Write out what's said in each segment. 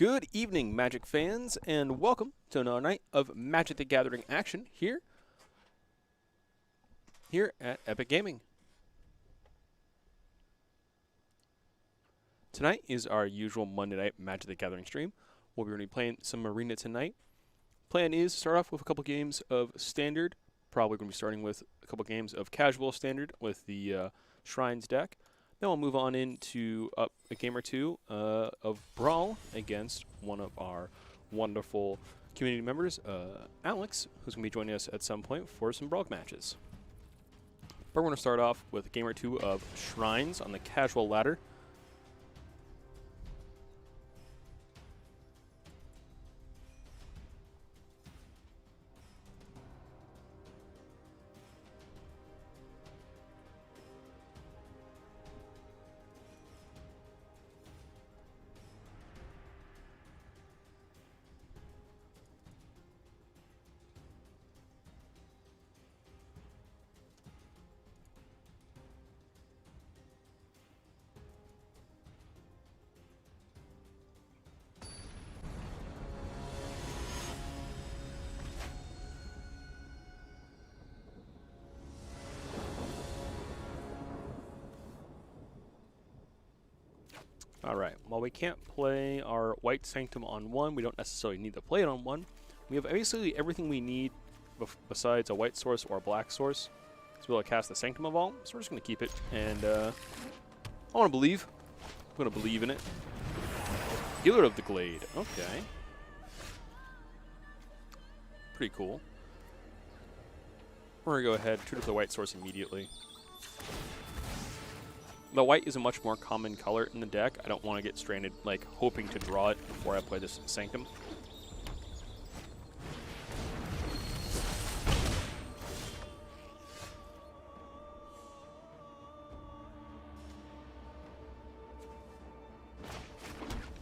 Good evening, Magic fans, and welcome to another night of Magic the Gathering action here at Epic Gaming. Tonight is our usual Monday night Magic the Gathering stream. We'll be playing some Arena tonight. Plan is to start off with a couple games of Standard. Probably going to be starting with a couple games of Casual Standard with the Shrines deck. Then we'll move on into a game or two of Brawl against one of our wonderful community members, Alex, who's going to be joining us at some point for some Brawl matches. But we're going to start off with a game or two of Shrines on the casual ladder. Alright, while we can't play our White Sanctum on one, we don't necessarily need to play it on one. We have basically everything we need besides a white source or a black source to be able to cast the Sanctum of All, so we're just going to keep it, and I want to believe. I'm going to believe in it. Healer of the Glade, okay. Pretty cool. We're going to go ahead, treat it with the white source immediately. The white is a much more common color in the deck. I don't want to get stranded, like, hoping to draw it before I play this Sanctum.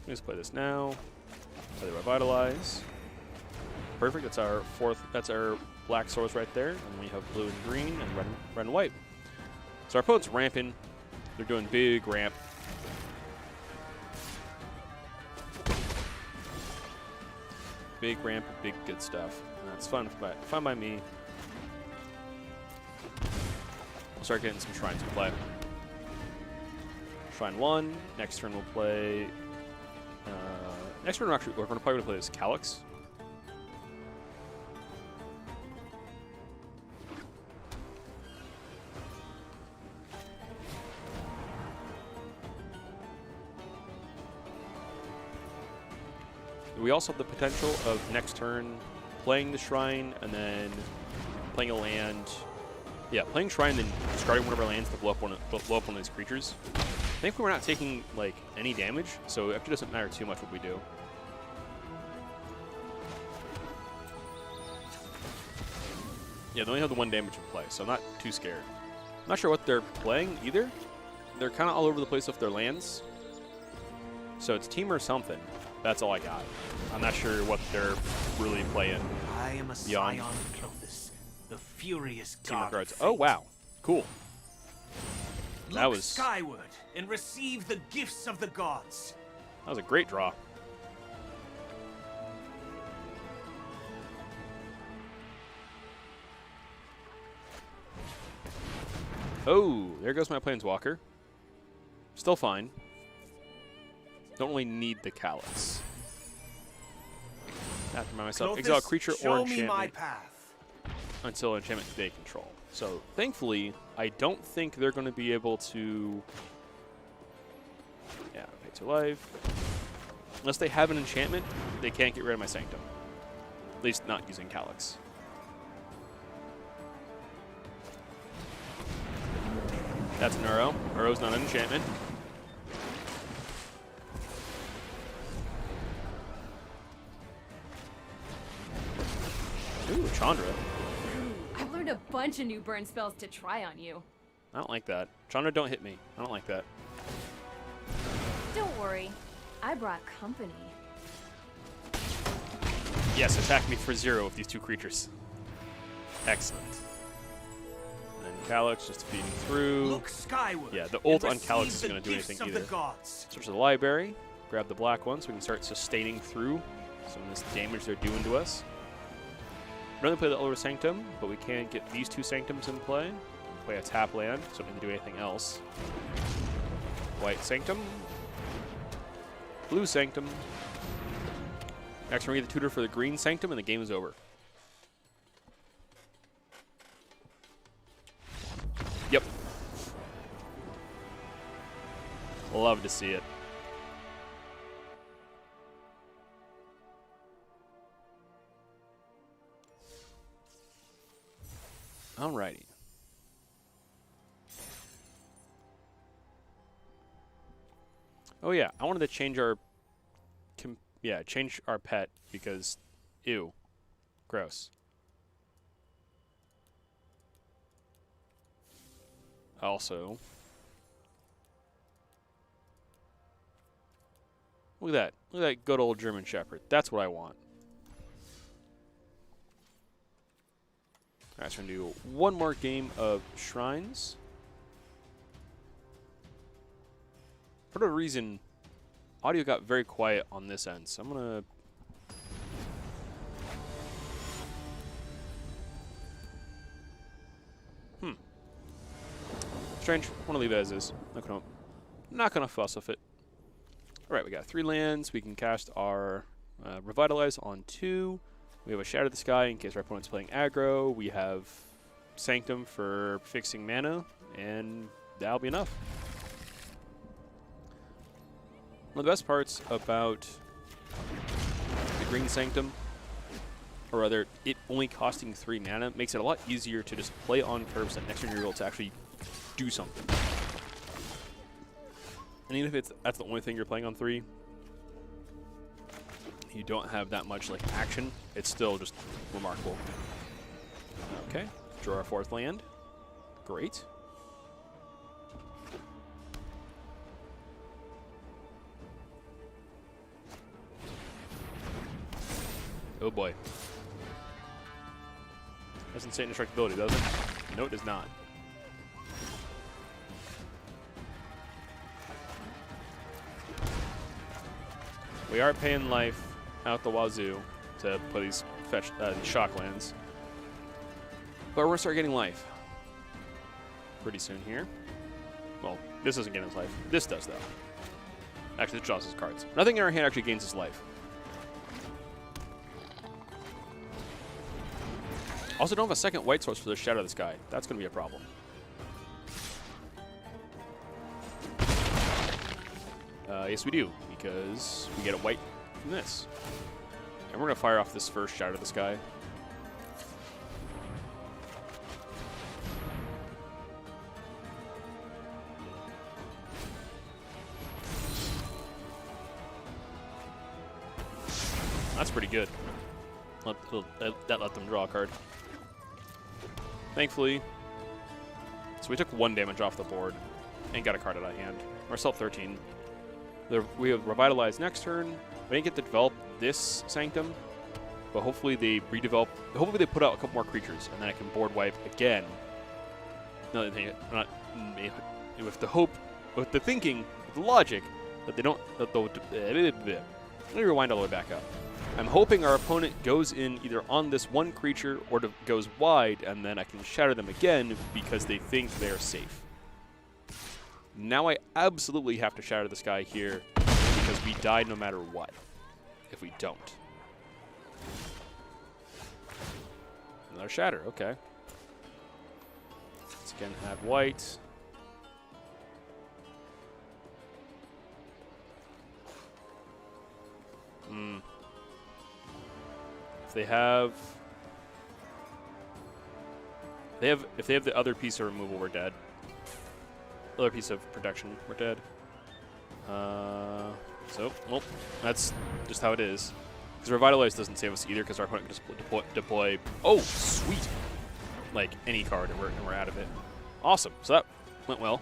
Let's play this now. Play the Revitalize. Perfect. That's our fourth. That's our black source right there. And we have blue and green and red and white. So our opponent's ramping. They're doing big ramp. Big ramp, big good stuff. And that's fun by me. We'll start getting some shrines to play. Shrine 1. Next turn we'll play. Next turn we're probably going to play this Calyx. We also have the potential of next turn playing the Shrine and then playing a land. Yeah, playing Shrine and then discarding one of our lands to blow up one of these creatures. Thankfully, we're not taking like any damage, so it actually doesn't matter too much what we do. Yeah, they only have the 1 damage in play, so I'm not too scared. I'm not sure what they're playing either. They're kind of all over the place with their lands. So it's team or something. That's all I got. I'm not sure what they're really playing. I am a scion of Clothis, the furious god of fate. Oh wow, cool. Look skyward and receive the gifts of the gods. That was a great draw. Oh, there goes my Planeswalker. Still fine. Don't really need the Calyx. I have to remind myself, Clothis, exile a creature or enchantment my path until enchantment they control. So thankfully, I don't think they're going to be able to. Yeah, pay 2 life. Unless they have an enchantment, they can't get rid of my Sanctum. At least not using Calyx. That's an Uro. Uro's not an enchantment. Ooh, Chandra. I've learned a bunch of new burn spells to try on you. I don't like that. Chandra, don't hit me. I don't like that. Don't worry. I brought company. Yes, attack me for 0 with these 2 creatures. Excellent. And then Calyx just feeding through. Look skyward. Yeah, the ult on Calyx isn't going to do anything either. Search the library. grab the black one so we can start sustaining through some of this damage they're doing to us. We don't play the Elder Sanctum, but we can get these 2 Sanctums in play. Play a tap land, so we don't need to do anything else. White Sanctum. Blue Sanctum. Next, we're going to get the tutor for the green Sanctum, and the game is over. Yep. Love to see it. Alrighty. Oh yeah, I wanted to change our change our pet because ew. Gross. Also, look at that. Look at that good old German Shepherd. That's what I want. Alright, so we're going to do one more game of Shrines. For whatever reason, audio got very quiet on this end, so I'm going to... Strange. I want to leave it as is. Not gonna fuss with it. Alright, we got 3 lands. We can cast our Revitalize on 2. We have a Shatter the Sky in case our opponent's playing aggro. We have Sanctum for fixing mana, and that'll be enough. One of the best parts about the Green Sanctum, or rather, it only costing 3 mana, makes it a lot easier to just play on curves that next turn you're able to actually do something. And even if that's the only thing you're playing on 3, you don't have that much like action, it's still just remarkable. Okay, draw our 4th land. Great. Oh boy. Doesn't say indestructibility, does it? No, it does not. We are paying life out the wazoo to play these these shock lands. But we're going to start getting life pretty soon here. Well, this doesn't get his life. This does, though. Actually, this draws his cards. Nothing in our hand actually gains his life. Also, don't have a second white source for the Shadow of the Sky. That's going to be a problem. Yes, we do, because we get a white from this. And we're going to fire off this first Shadow of the Sky. That's pretty good. That let them draw a card. Thankfully. So we took 1 damage off the board and got a card out of hand. We're still 13. We have Revitalized next turn. We didn't get to develop this Sanctum, but hopefully they redevelop. Hopefully they put out a couple more creatures, and then I can board wipe again. Another thing, with the hope, with the thinking, with the logic that they don't. Let me rewind all the way back up. I'm hoping our opponent goes in either on this one creature or goes wide, and then I can shatter them again because they think they're safe. Now I absolutely have to Shatter the Sky here because we die no matter what if we don't. Another Shatter, okay. Let's again add white. If they have the other piece of removal, we're dead. Other piece of protection, we're dead. So, well, that's just how it is. Because Revitalize doesn't save us either, because our opponent can just deploy. Oh, sweet! Like any card, and we're out of it. Awesome. So that went well.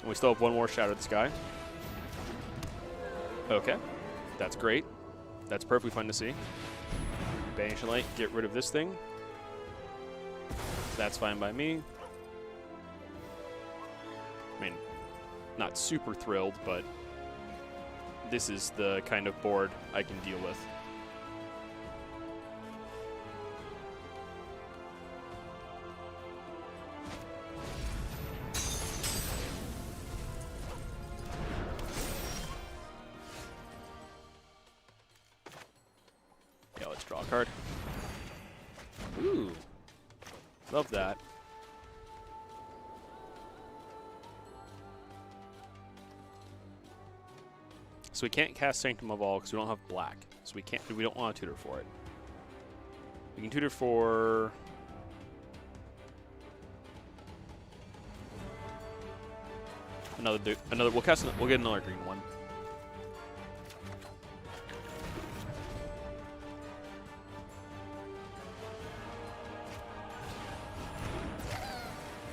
And we still have 1 more Shadow of the Sky. Okay, that's great. That's perfectly fun to see. Banish and Light, get rid of this thing. That's fine by me. I mean, not super thrilled, but this is the kind of board I can deal with. Yeah, let's draw a card. Ooh, love that. So we can't cast Sanctum of All because we don't have black. So we don't want to tutor for it. We can tutor for another we'll get another green one.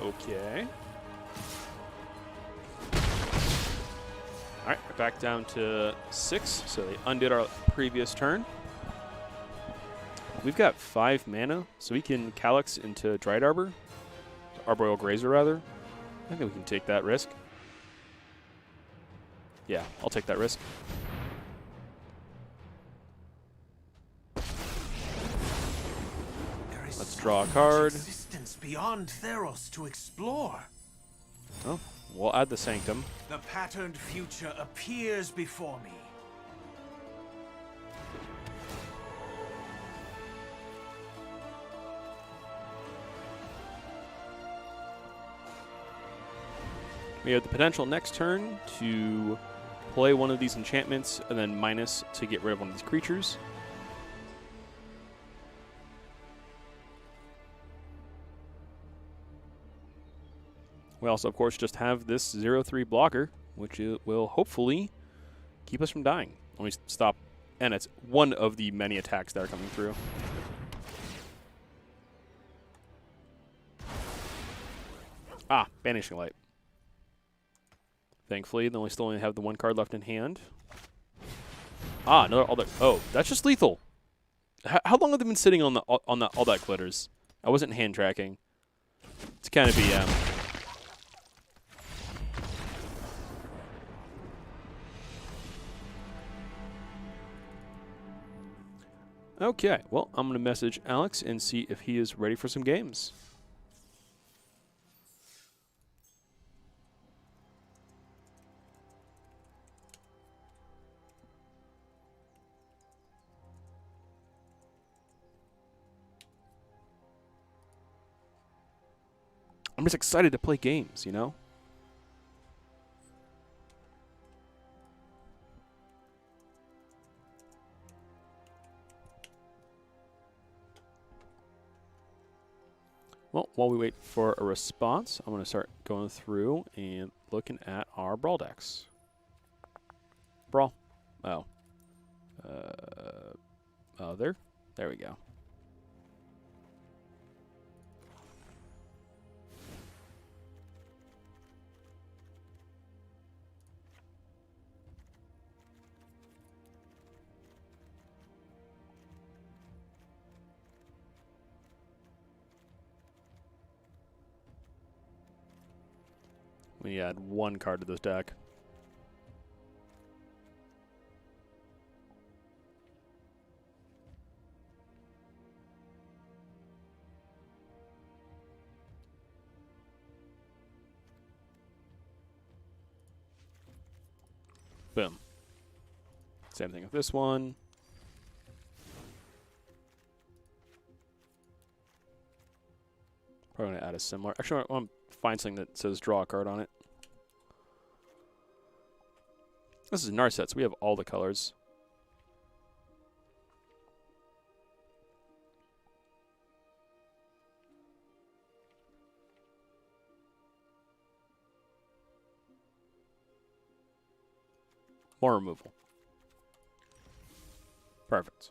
Okay. All right, we're back down to 6, so they undid our previous turn. We've got 5 mana, so we can Calyx into Dried Arbor, Arboreal Grazer rather. I think we can take that risk. Yeah, I'll take that risk. Let's draw a card. Existence beyond Theros to explore. Oh, we'll add the Sanctum. The patterned future appears before me. We have the potential next turn to play one of these enchantments and then minus to get rid of one of these creatures. We also, of course, just have this 0/3 blocker, which will hopefully keep us from dying. Let me stop. And it's one of the many attacks that are coming through. Ah, Banishing Light. Thankfully, they still only have the 1 card left in hand. Ah, another all that. Oh, that's just lethal. How long have they been sitting on the all that glitters? I wasn't hand tracking. It's kind of BM. Okay, well, I'm going to message Alex and see if he is ready for some games. I'm just excited to play games, you know? Well, while we wait for a response, I'm going to start going through and looking at our Brawl decks. Brawl. Oh. Other. There we go. We add 1 card to this deck. Boom. Same thing with this one. Probably going to add a similar. Actually, I want to find something that says draw a card on it. This is Narset, so we have all the colors. More removal. Perfect.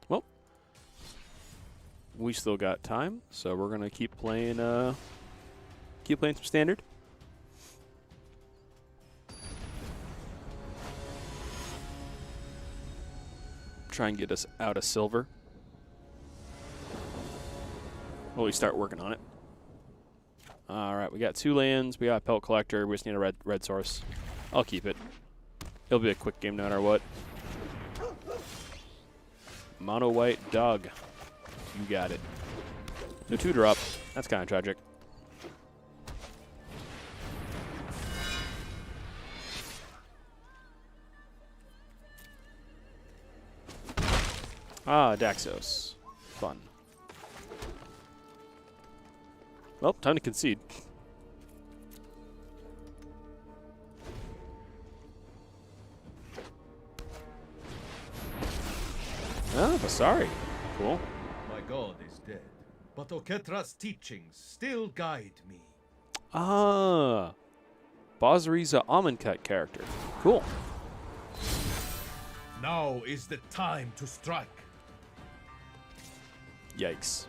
Well, we still got time, so we're gonna keep playing some standard. try and get us out of silver. Well, we start working on it. All right, we got 2 lands. We got Pelt Collector. We just need a red source. I'll keep it. It'll be a quick game no matter what. Mono white dog. You got it. No 2-drop. That's kind of tragic. Ah, Daxos. Fun. Well, time to concede. Ah, Vasari. Cool. My god is dead, but Oketra's teachings still guide me. Ah. Bozeri's a Amonkhet character. Cool. Now is the time to strike. Yikes.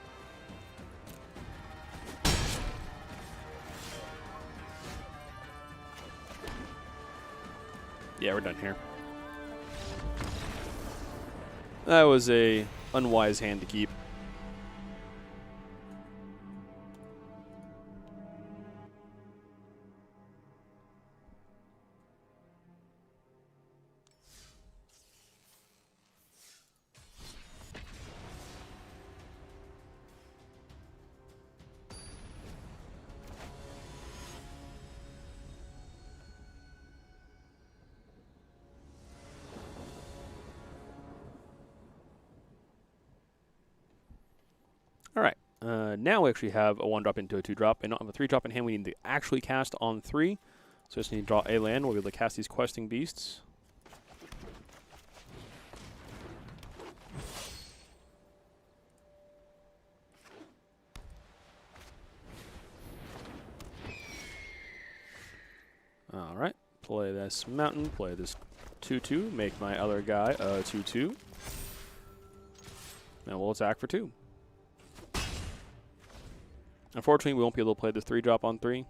Yeah, we're done here. That was a unwise hand to keep. All right. Now we actually have a 1-drop into a 2-drop. And not have a 3-drop in hand. We need to actually cast on 3. So just need to draw a land. We'll be able to cast these questing beasts. All right. Play this mountain. Play this 2/2. Make my other guy a 2/2. And we'll attack for 2. Unfortunately, we won't be able to play this 3-drop on 3.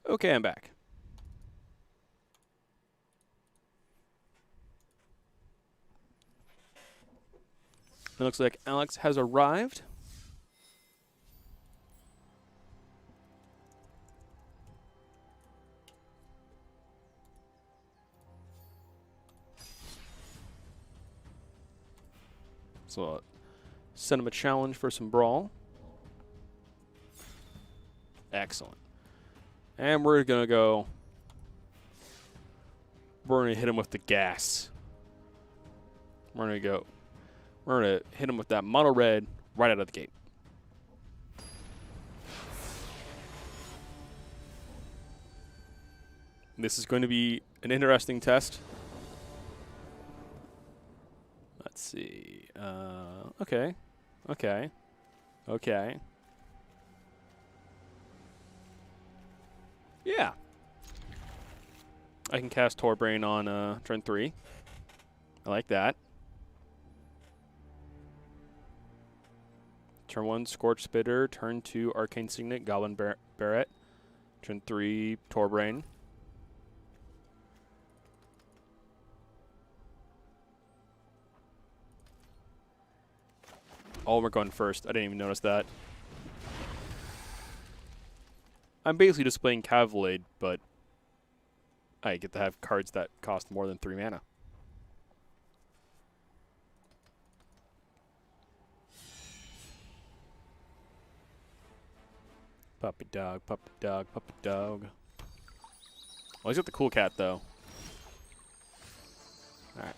Okay, I'm back. It looks like Alex has arrived. So send him a challenge for some Brawl. Excellent. And we're going to go. We're going to hit him with the gas. We're going to go. We're going to hit him with that mono red right out of the gate. This is going to be an interesting test. Let's see. Okay. Okay. Okay. Yeah. I can cast Torbrain on turn 3. I like that. Turn 1, Scorch Spitter. Turn 2, Arcane Signet, Goblin Barret. Turn 3, Torbrain. Oh, we're going first. I didn't even notice that. I'm basically just playing Cavalade, but I get to have cards that cost more than 3 mana. Puppy dog, puppy dog, puppy dog. Well, he's got the cool cat, though. Alright.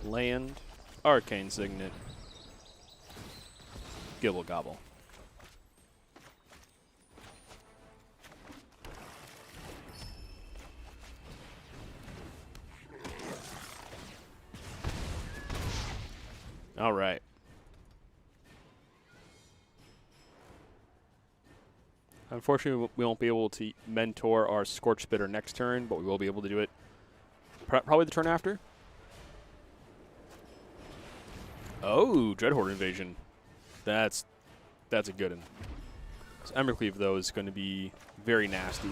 Land. Arcane Signet. Gibble Gobble. All right. Unfortunately, we won't be able to mentor our Scorch Spitter next turn, but we will be able to do it probably the turn after. Oh, Dreadhorde Invasion. That's a good one. So Embercleave, though, is going to be very nasty.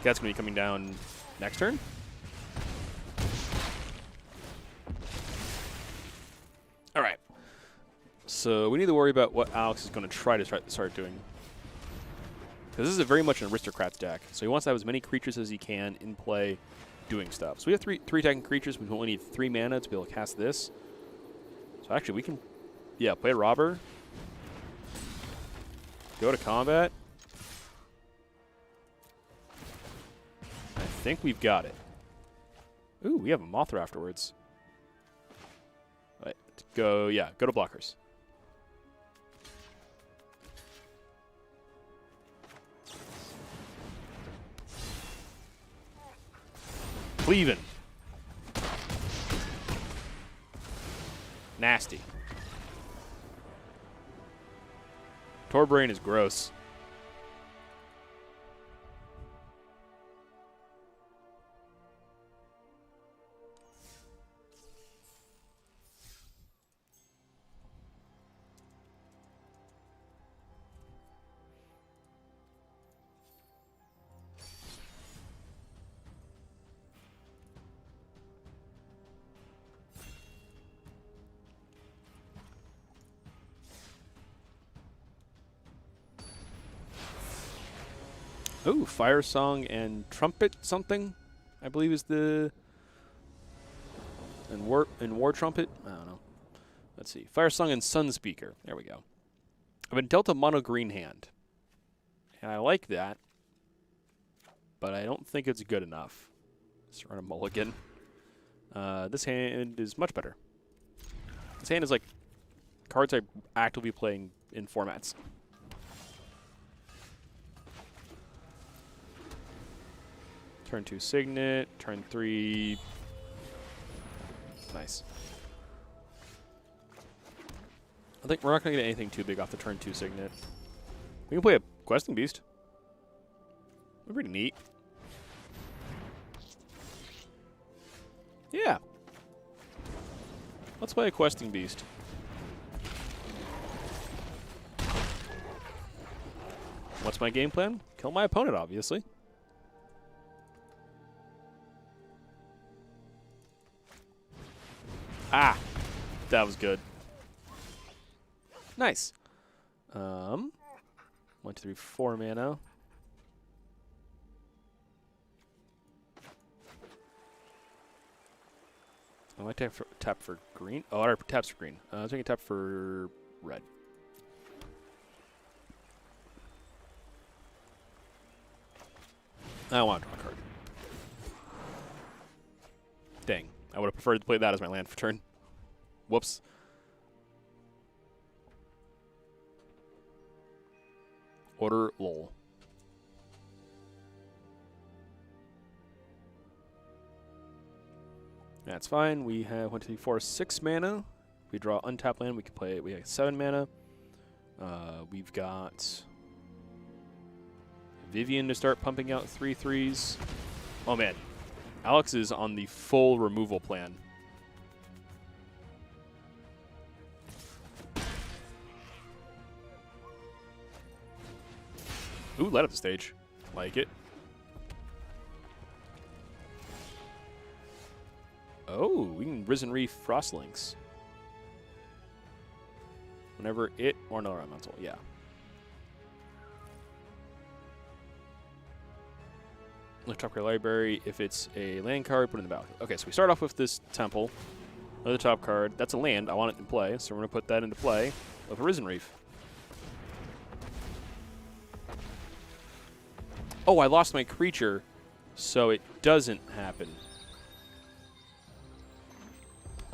That's going to be coming down next turn. All right. So we need to worry about what Alex is going to try to start doing. Because this is very much an Aristocrats deck. So he wants to have as many creatures as he can in play doing stuff. So we have three attacking creatures. We only need 3 mana to be able to cast this. So actually we can, yeah, play a Robber. Go to combat. I think we've got it. Ooh, we have a Mothra afterwards. Right, go to blockers. Cleaving. Nasty. Torbrain is gross. Ooh, Fire Song and Trumpet something, I believe is the... And War Trumpet? I don't know. Let's see. Fire Song and Sunspeaker. There we go. I've been dealt a mono green hand. And I like that. But I don't think it's good enough. Let's run a mulligan. This hand is much better. This hand is like cards I actively playing in formats. Turn 2 Signet, turn 3. Nice. I think we're not going to get anything too big off the turn 2 Signet. We can play a Questing Beast. They're pretty neat. Yeah. Let's play a Questing Beast. What's my game plan? Kill my opponent, obviously. Ah, that was good. Nice. 1, 2, 3, 4 mana. I might tap for green. Oh, I taps for green. I was going to tap for red. I don't want to draw a card. Dang. I would have preferred to play that as my land for turn. Whoops. Order lol. That's fine. We have 1, 2, 3, 4, 6 mana. We draw untapped land. We can play it. We have 7 mana. We've got Vivian to start pumping out 3/3s. Oh man, Alex is on the full removal plan. Ooh, light up the stage. Like it. Oh, we can Risen Reef Frostlinks. Whenever it or another elemental, yeah. Look top card library. If it's a land card, put it in the battlefield. Okay, so we start off with this temple. Another top card. That's a land. I want it in play, so we're going to put that into play with a Risen Reef. Oh, I lost my creature, so it doesn't happen.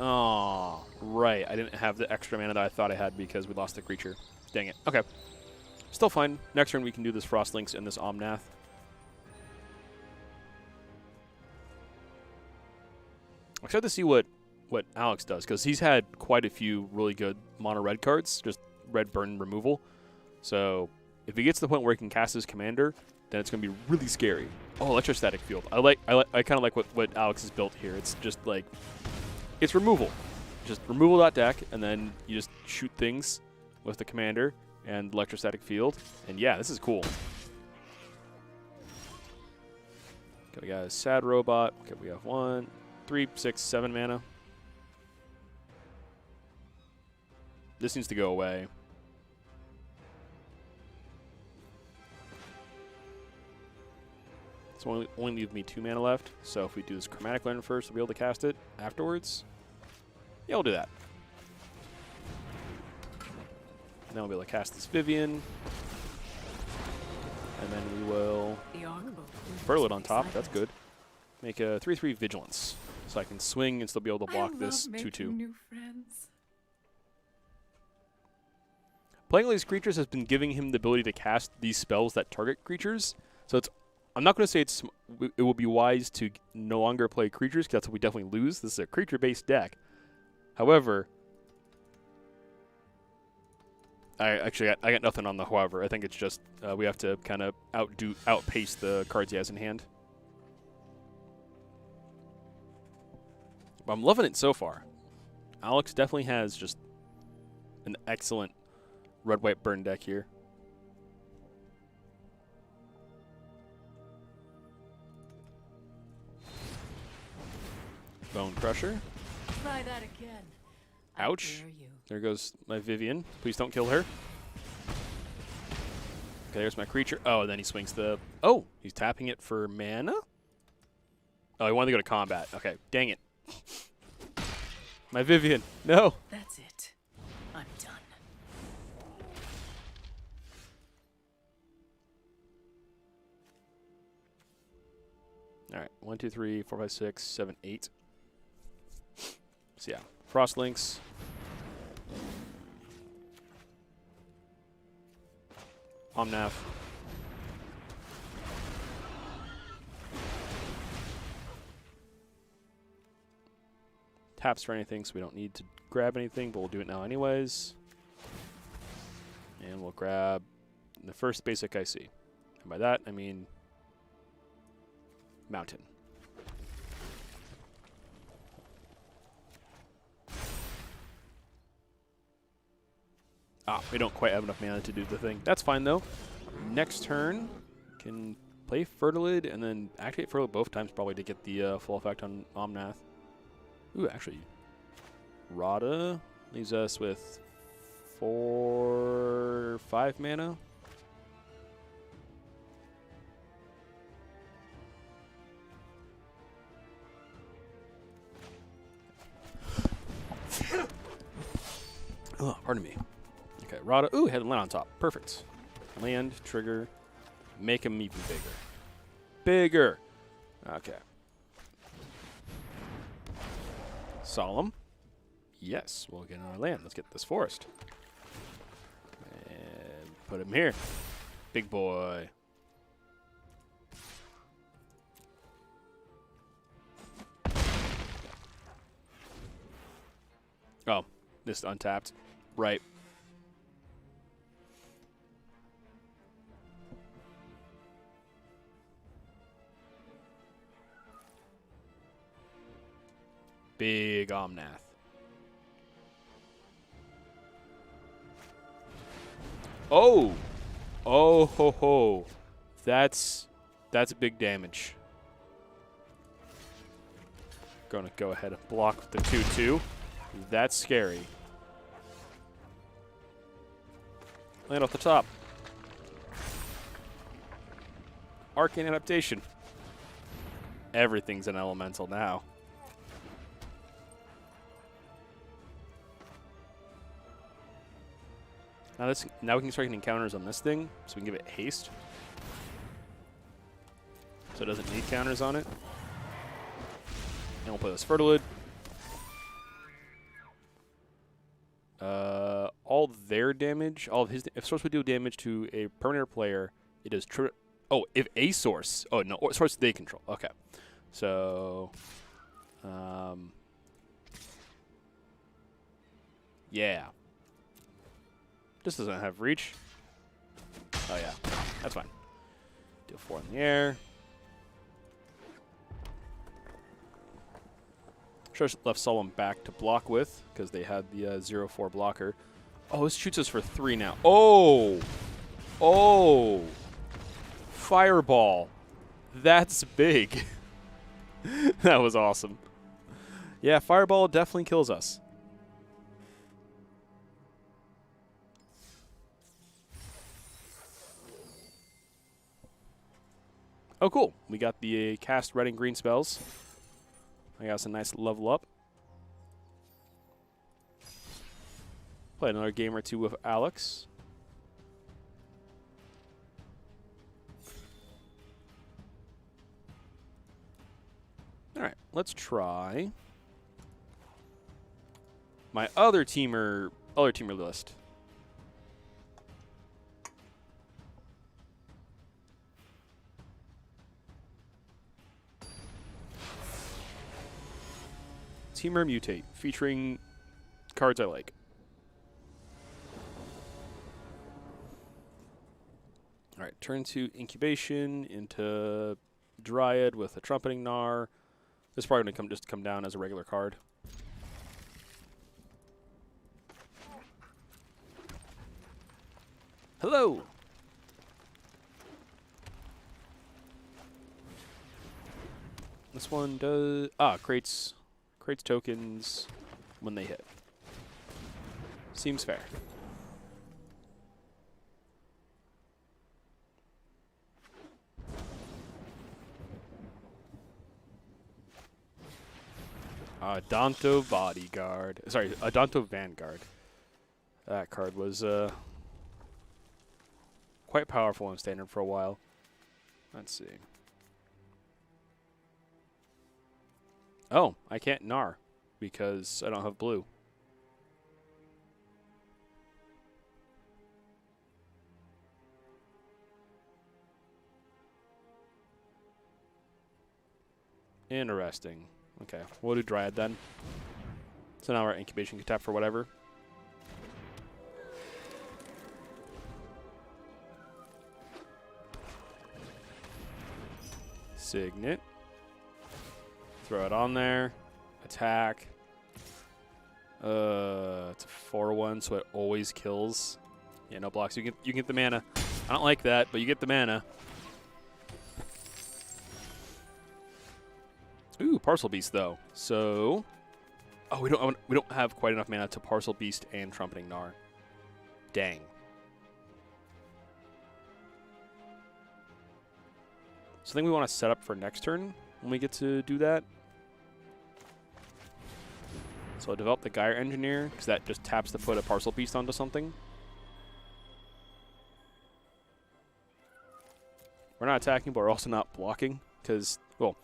Oh, right. I didn't have the extra mana that I thought I had because we lost the creature. Dang it. Okay. Still fine. Next turn we can do this Frostlinks and this Omnath. I'm excited to see what Alex does, because he's had quite a few really good mono red cards, just red burn removal. So if he gets to the point where he can cast his commander, then it's going to be really scary. Oh, Electrostatic Field. I kind of like what Alex has built here. It's just like, it's removal. Just removal that deck, and then you just shoot things with the commander and Electrostatic Field. And yeah, this is cool. Okay, we got a Sad Robot. Okay, we have 1, 3, 6, 7 mana. This needs to go away. It's only leave me 2 mana left. So if we do this Chromatic Land first, we'll be able to cast it afterwards. Yeah, we'll do that. And then we'll be able to cast this Vivian. And then we will burl it on top. That's good. Make a 3/3 Vigilance. So I can swing and still be able to block this 2/2. New friends. Playing all these creatures has been giving him the ability to cast these spells that target creatures. So it's, I'm not going to say it will be wise to no longer play creatures, because that's what we definitely lose. This is a creature-based deck. However, I got nothing on the however. I think it's just we have to kind of outpace the cards he has in hand. But I'm loving it so far. Alex definitely has just an excellent red-white burn deck here. Bone Crusher. Try that again. Ouch. There goes my Vivian. Please don't kill her. Okay, there's my creature. Oh, and then he swings the... Oh, he's tapping it for mana? Oh, he wanted to go to combat. Okay, dang it. My Vivian. No. That's it. I'm done. All right, 1, 2, 3, 4, 5, 6, 7, 8. So yeah, Frostlinks. Omnath. Taps for anything, so we don't need to grab anything, but we'll do it now anyways. And we'll grab the first basic I see. And by that, I mean Mountain. Ah, we don't quite have enough mana to do the thing. That's fine, though. next turn, can play Fertilid and then activate Fertilid both times probably to get the full effect on Omnath. Ooh, actually, Rada leaves us with 5 mana. Oh, pardon me. Okay, Rada. Ooh, had land on top. Perfect. Land, trigger, make him even bigger. Bigger. Okay. Solemn. Yes, we'll get another land. Let's get this forest. And put him here. Big boy. Oh, this untapped. Right. Big Omnath. Oh! Oh ho ho. That's big damage. Gonna go ahead and block with the 2/2. That's scary. Land off the top. Arcane adaptation. Everything's an elemental now. Now we can start getting counters on this thing, so we can give it haste. So it doesn't need counters on it. And we'll play this Fertilid. All their damage, all of his, if source would do damage to a permanent player, it is true. Oh, if a source, oh no, source they control. Okay, so, yeah. This doesn't have reach. Oh yeah, that's fine. Deal 4 in the air. Sure, left Solemn back to block with because they had the 0/4 blocker. Oh, this shoots us for 3 now. Oh! Oh! Fireball. That's big. That was awesome. Yeah, Fireball definitely kills us. Oh, cool. We got the cast red and green spells. I got some nice level up. Play another game or two with Alex. All right, let's try my other teamer list. Teamer Mutate, featuring cards I like. All right, turn 2 Incubation into Dryad with a Trumpeting Gnar. This is probably going to come down as a regular card. Hello! This one does... creates tokens when they hit. Seems fair. Adonto Bodyguard. Sorry, Adonto Vanguard. That card was quite powerful in Standard for a while. Let's see. Oh, I can't Gnar because I don't have blue. Interesting. Okay, we'll do Dryad then. So now our Incubation can tap for whatever. Signet. Throw it on there. Attack. It's a 4/1, so it always kills. Yeah, no blocks. You get the mana. I don't like that, but you get the mana. Ooh, Parcel Beast though. So, oh, we don't have quite enough mana to Parcel Beast and Trumpeting Gnar. Dang. So I think we want to set up for next turn when we get to do that. So I'll develop the Gyre Engineer, because that just taps to put a Parcel Beast onto something. We're not attacking, but we're also not blocking, because, well,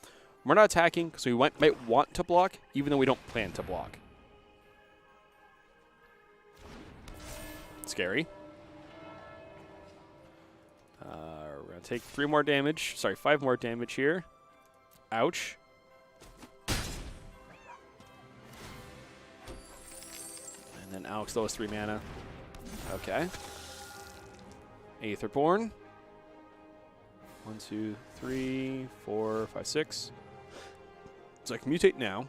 we're not attacking because we might want to block, even though we don't plan to block. Scary. We're going to take 5 more damage here. Ouch. And then Alex lowers 3 mana. Okay. Aetherborn. 1, 2, 3, 4, 5, 6. So I can mutate now.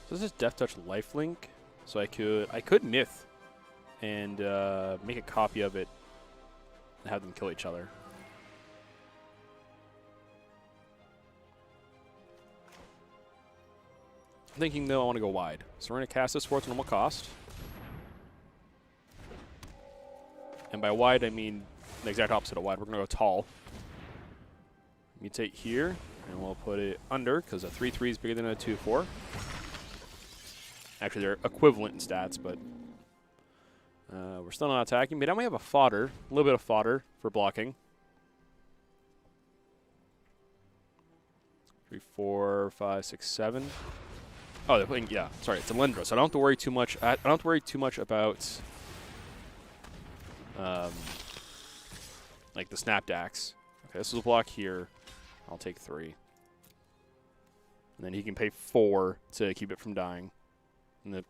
So this is Death Touch Lifelink. So I could Myth and make a copy of it and have them kill each other. I'm thinking, though, I want to go wide. So we're going to cast this for its normal cost. And by wide, I mean the exact opposite of wide. We're going to go tall. Mutate here, and we'll put it under, because a 3/3 is bigger than a 2/4. Actually, they're equivalent in stats, but we're still not attacking. But now we have a little bit of fodder for blocking. 3, 4, 5, 6, 7. Oh, they're playing, yeah, sorry, it's Alendra, so I don't have to worry too much. I don't have to worry too much about, like the Snapdax. Okay, this is a block here. I'll take 3. And then he can pay 4 to keep it from dying. And then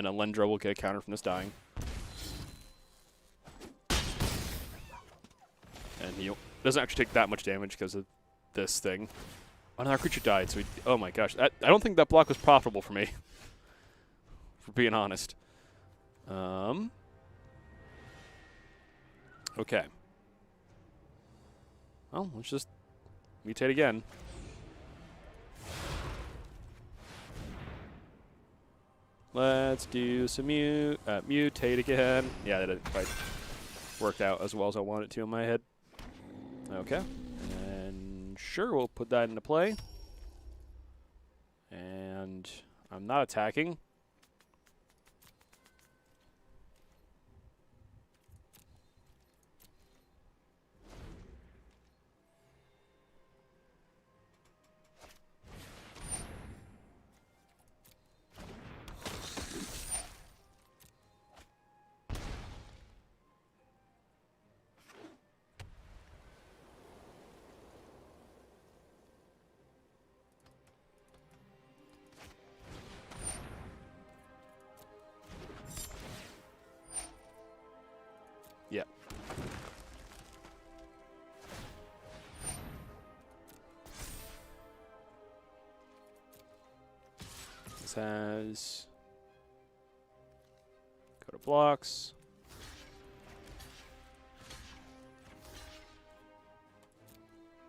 Alendra will get a counter from this dying. And he doesn't actually take that much damage because of this thing. Another creature died, so oh my gosh. I don't think that block was profitable for me, for being honest. Okay. Well, let's just mutate again. Let's do some mutate again. Yeah, that didn't quite work out as well as I wanted it to in my head. Okay. And sure, we'll put that into play. And I'm not attacking. Yeah. This has go to blocks.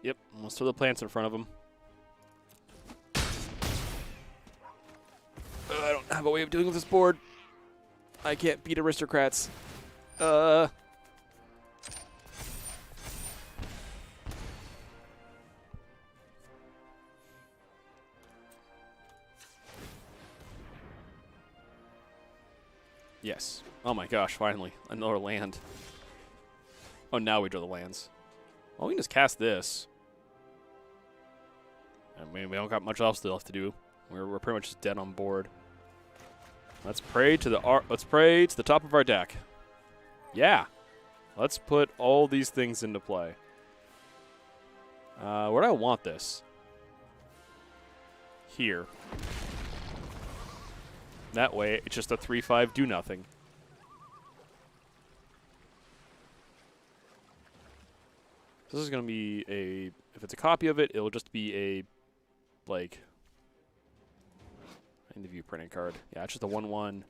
Yep, let's throw the plants in front of him. I don't have a way of dealing with this board. I can't beat aristocrats. Yes. Oh my gosh, finally. Another land. Oh, now we draw the lands. Well, we can just cast this. I mean, we don't got much else left to do. We're pretty much just dead on board. Let's pray to the top of our deck. Yeah. Let's put all these things into play. Where do I want this? Here. That way, it's just a 3/5 do nothing. This is going to be a, if it's a copy of it, it'll just be a, like, I need to view printed card. Yeah, it's just a 1/1.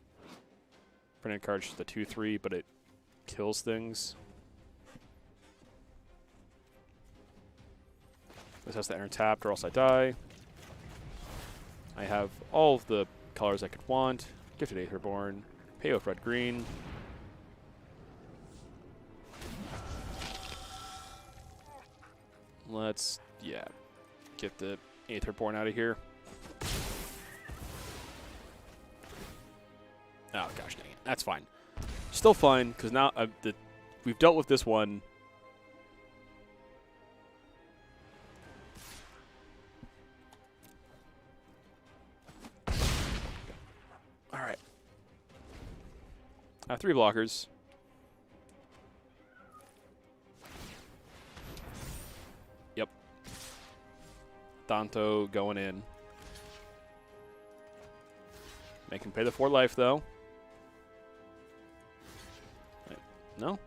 Printed card's just a 2/3, but it kills things. This has to enter tapped or else I die. I have all of the colors I could want. Gifted Aetherborn. Payoff red green. Let's, yeah, get the Aetherborn out of here. Oh, gosh dang it. That's fine. Still fine, because now we've dealt with this one. All right. I have 3 blockers. Yep. Danto going in. Make him pay the 4 life, though. No?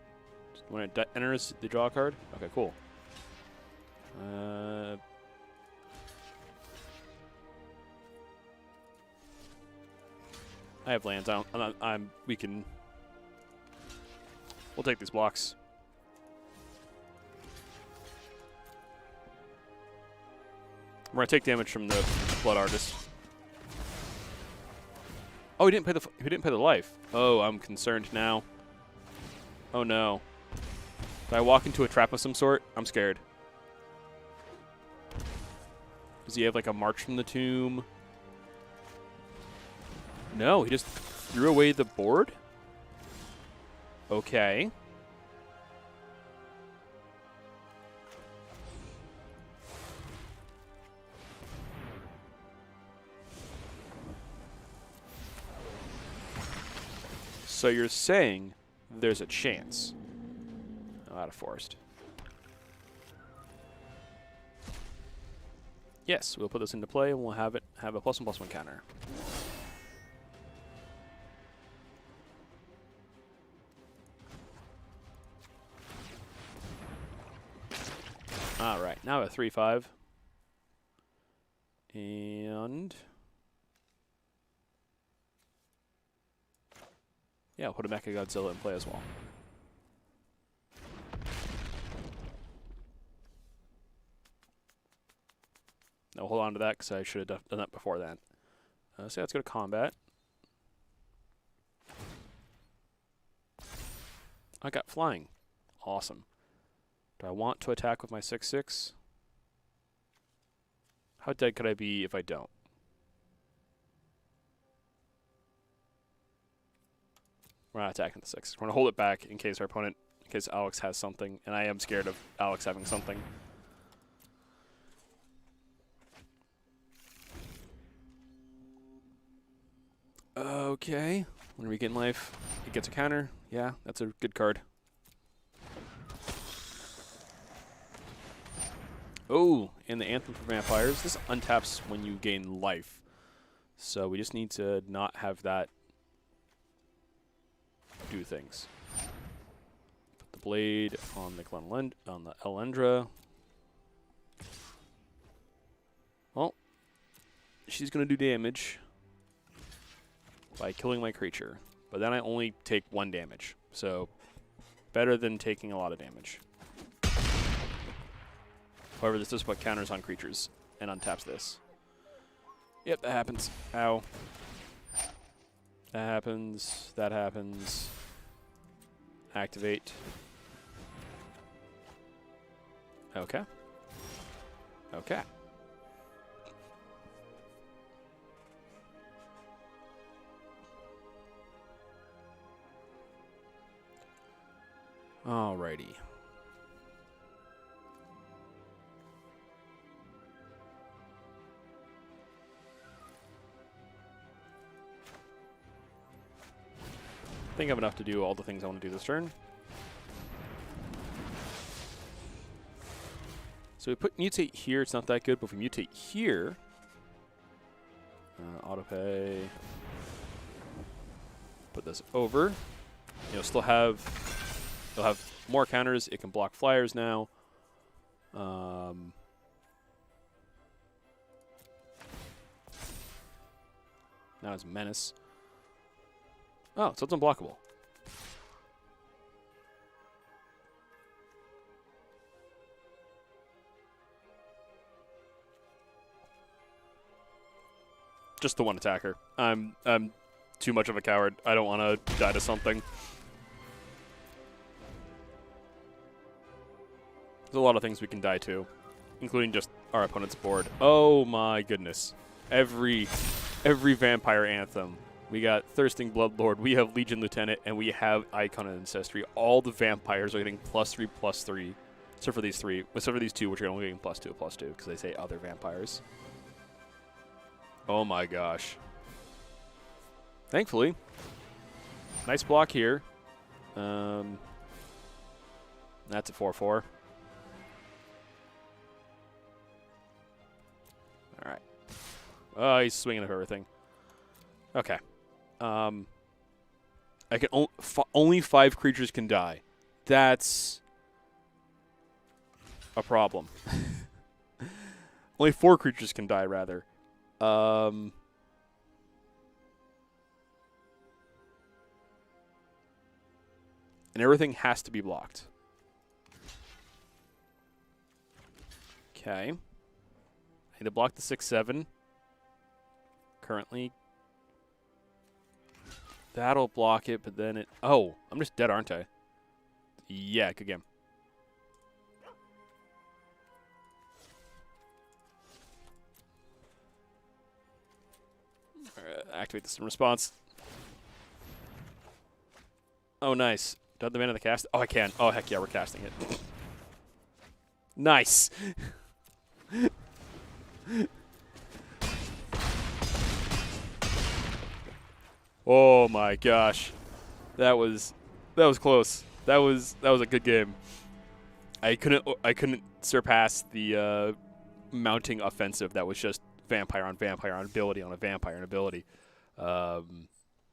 Just when it enters, they draw a card? Okay, cool. I have lands. We can... We'll take these blocks. We're going to take damage from the Blood Artist. Oh, he didn't pay the life. Oh, I'm concerned now. Oh no. Did I walk into a trap of some sort? I'm scared. Does he have like a March from the Tomb? No, he just threw away the board? Okay. So you're saying there's a chance. Oh, out of forest. Yes, we'll put this into play and we'll have it have a +1/+1 counter. Alright, now a 3/5. And yeah, I'll put a Mechagodzilla in play as well. No, hold on to that because I should have done that before that. So let's go to combat. I got flying. Awesome. Do I want to attack with my 6/6? How dead could I be if I don't? We're not attacking the 6. We're going to hold it back in case our opponent, in case Alex has something. And I am scared of Alex having something. Okay. When we regain life, it gets a counter. Yeah, that's a good card. Oh, and the Anthem for Vampires. This untaps when you gain life. So we just need to not have that do things. Put the blade on the Elendra. Well, she's going to do damage by killing my creature. But then I only take 1 damage. So better than taking a lot of damage. However, this does put counters on creatures and untaps this. Yep, that happens. Ow. That happens. That happens. Activate. Okay. Okay. Alrighty. I think I have enough to do all the things I want to do this turn. So we put mutate here. It's not that good, but if we mutate here, autopay. Put this over. You'll still have. You'll have more counters. It can block flyers now. Now it's Menace. Oh, so it's unblockable. Just the one attacker. I'm too much of a coward. I don't want to die to something. There's a lot of things we can die to, including just our opponent's board. Oh my goodness. Every vampire anthem. We got Thirsting Bloodlord, we have Legion Lieutenant, and we have Icon of Ancestry. All the vampires are getting +3/+3. Except for these three. Except for these two, which are only getting +2/+2, because they say other vampires. Oh my gosh. Thankfully. Nice block here. That's a 4/4. Alright. Oh, he's swinging at everything. Okay. I can only 5 creatures can die. That's a problem. Only 4 creatures can die, rather. And everything has to be blocked. Okay. I need to block the 6/7. Currently. That'll block it, but then it... Oh, I'm just dead, aren't I? Yeah, good game. Activate this in response. Oh, nice. Do I have the mana to cast? Oh, I can. Oh, heck yeah, we're casting it. Nice. Oh my gosh, that was close. That was a good game. I couldn't surpass the mounting offensive that was just vampire on ability on a vampire on ability. That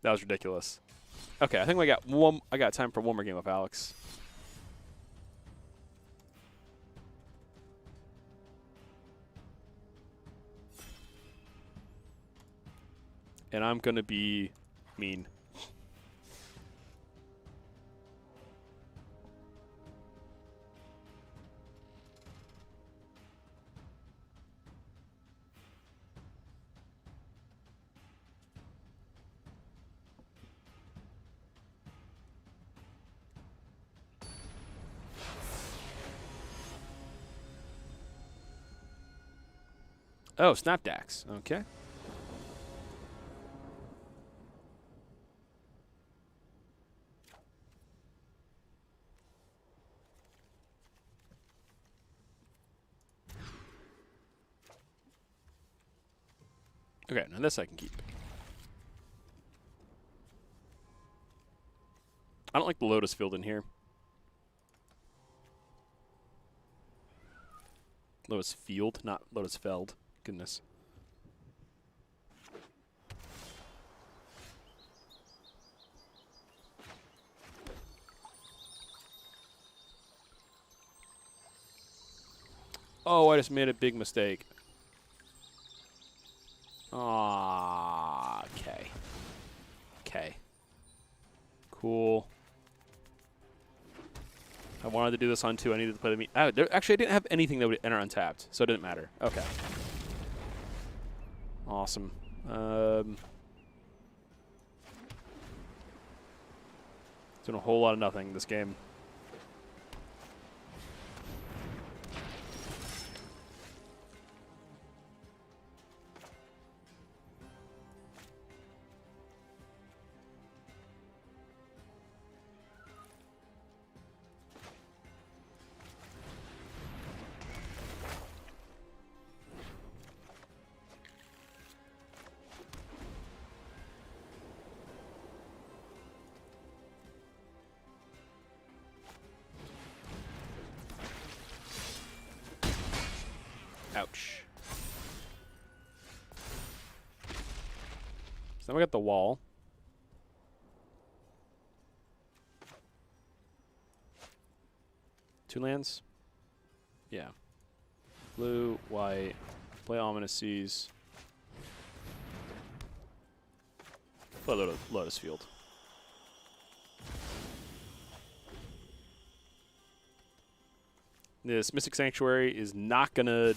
was ridiculous. Okay, I think I got time for one more game of Alex. And I'm gonna be mean. Oh, Snapdax. Okay. Okay, now this I can keep. I don't like the Lotus Field in here. Lotus Field, not Lotus Feld. Goodness. Oh, I just made a big mistake. Ah, okay. Okay. Cool. I wanted to do this on 2. I needed to play the meat. Actually, I didn't have anything that would enter untapped, so it didn't matter. Okay. Awesome. Doing a whole lot of nothing this game. Ouch. So then we got the wall. Two lands? Yeah. Blue, white, play Ominous Seas. Play Lotus Field. This Mystic Sanctuary is not going to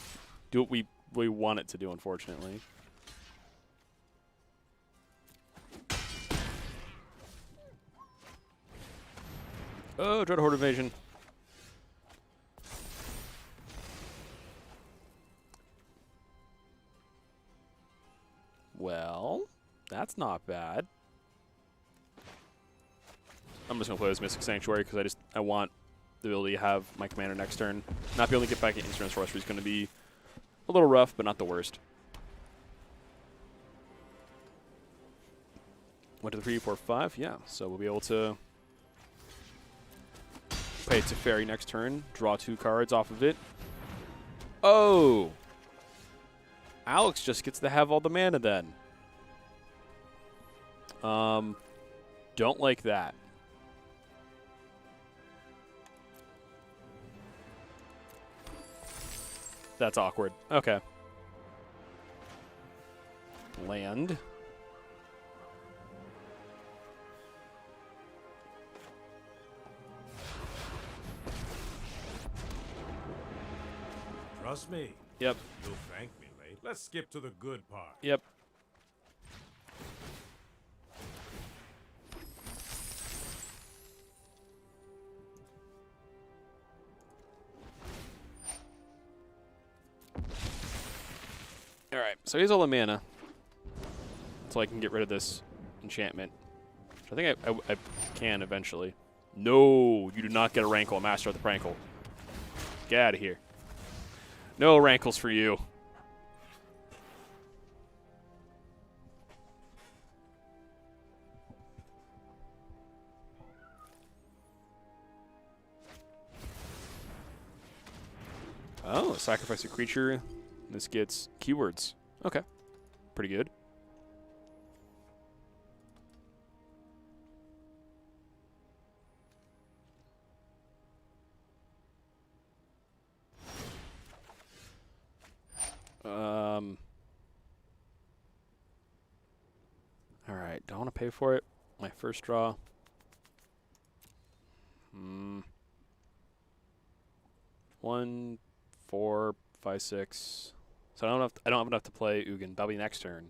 do what we want it to do, unfortunately. Oh, Dread Horde Invasion. Well, that's not bad. I'm just going to play this Mystic Sanctuary because I want the ability to have my commander next turn. Not be able to get back at Instruments Rush, which is going to be a little rough, but not the worst. 1, 2, 3, 4, 5. Yeah, so we'll be able to pay it to Fairy next turn, draw 2 cards off of it. Oh! Alex just gets to have all the mana then. Don't like that. That's awkward. Okay. Land. Trust me. Yep. You'll thank me later. Let's skip to the good part. Yep. Alright, so here's all the mana. So I can get rid of this enchantment. Which I think I can eventually. No, you do not get a Rankle, Master of the Prankle. Get out of here. No Rankles for you. Oh, sacrifice a creature. This gets keywords. Okay. Pretty good. All right. Don't want to pay for it. My first draw. 1, 4, 5, 6. So I don't have enough to play Ugin. That'll be next turn.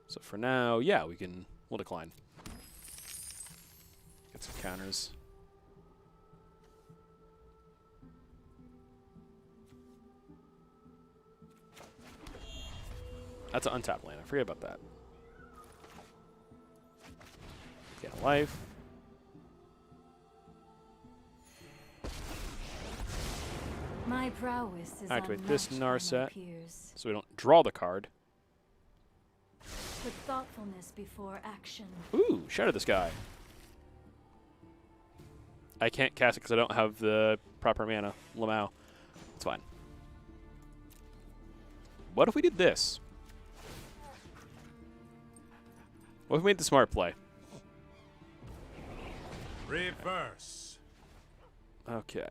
So for now, yeah, we'll decline. Get some counters. That's an untapped land. I forget about that. Get a life. My prowess is Activate this unmatched by my Narset, peers. so we don't draw the card. Put thoughtfulness before action. Ooh, Shatter this guy. I can't cast it because I don't have the proper mana. Lamau. It's fine. What if we did this? What if we made the smart play? Reverse. Okay.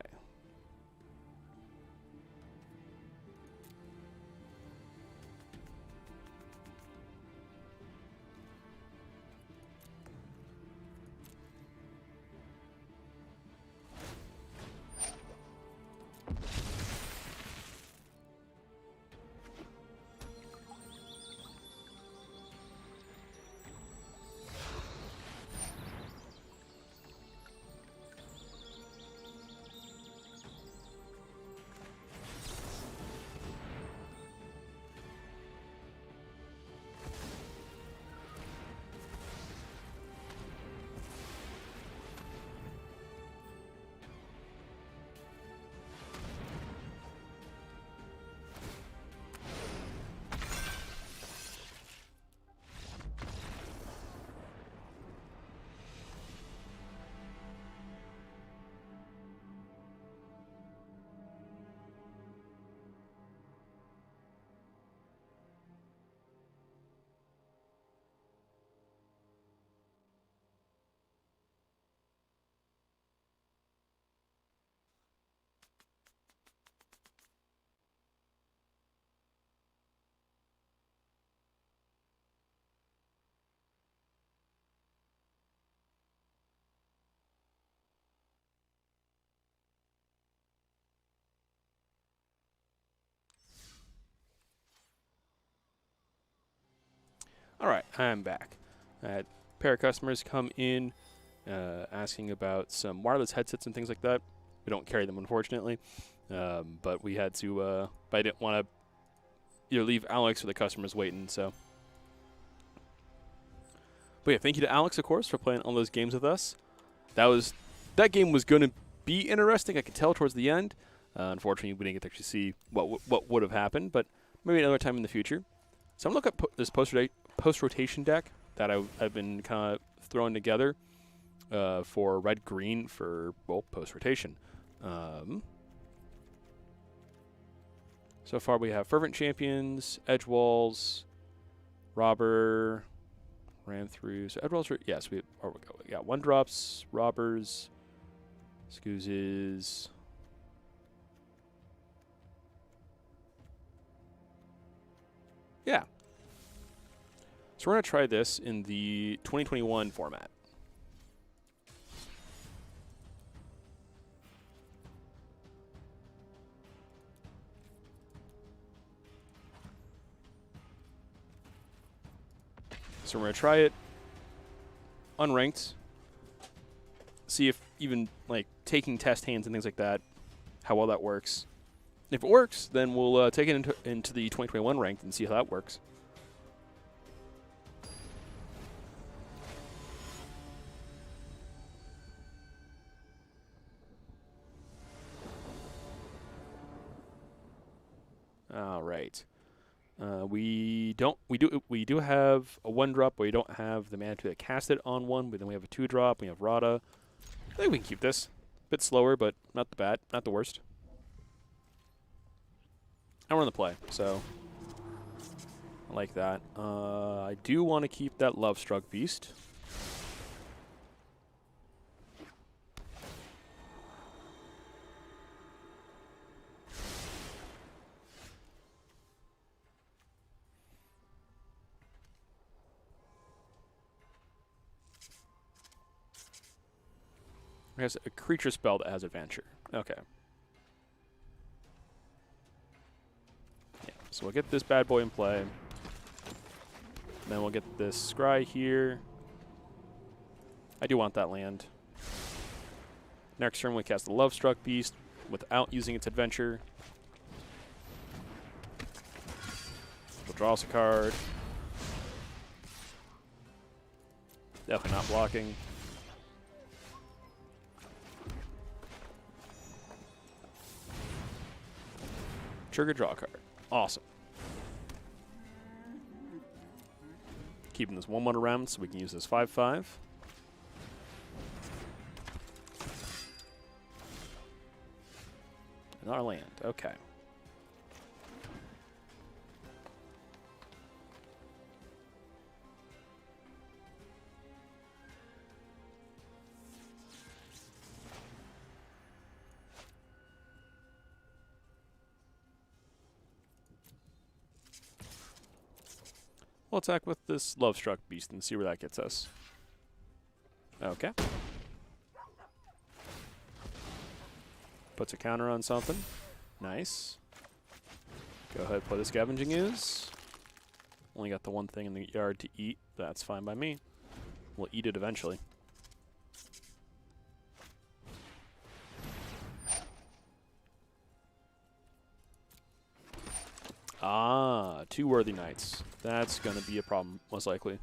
All right, I'm back. I had a pair of customers come in asking about some wireless headsets and things like that. We don't carry them, unfortunately, but we had to. But I didn't want to leave Alex or the customers waiting. So, but yeah, thank you to Alex, of course, for playing all those games with us. That game was going to be interesting. I could tell towards the end. Unfortunately, we didn't get to actually see what would have happened, but maybe another time in the future. So I'm looking at this post-rotation deck that I've been kind of throwing together for red-green for, well, post-rotation. So far we have Fervent Champions, Edge Walls, Robber, ran through. So Edge Walls, yes, we got 1-drops, Robbers, Scoozes. Yeah. So we're going to try this in the 2021 format. So we're going to try it unranked. See if even like taking test hands and things like that, how well that works. If it works, then we'll take it into the 2021 ranked and see how that works. All right. We do have a 1-drop, but we don't have the mana to cast it on one. But then we have a 2-drop. We have Rada. I think we can keep this. A bit slower, but not the worst. I run the play, so I like that. I do want to keep that Love-Struck Beast. It has a creature spell that has adventure. Okay. Yeah, so we'll get this bad boy in play. Then we'll get this scry here. I do want that land. Next turn we cast the Love-Struck Beast without using its adventure. We'll draw us a card. Definitely not blocking. Trigger, draw a card. Awesome. Keeping this 1-1 around so we can use this 5/5. Another land. Okay. We'll attack with this Love-Struck Beast and see where that gets us. Okay. Puts a counter on something. Nice. Go ahead, play the Scavenging Ooze. Only got the one thing in the yard to eat. That's fine by me. We'll eat it eventually. Ah, 2 Worthy Knights. That's going to be a problem, most likely.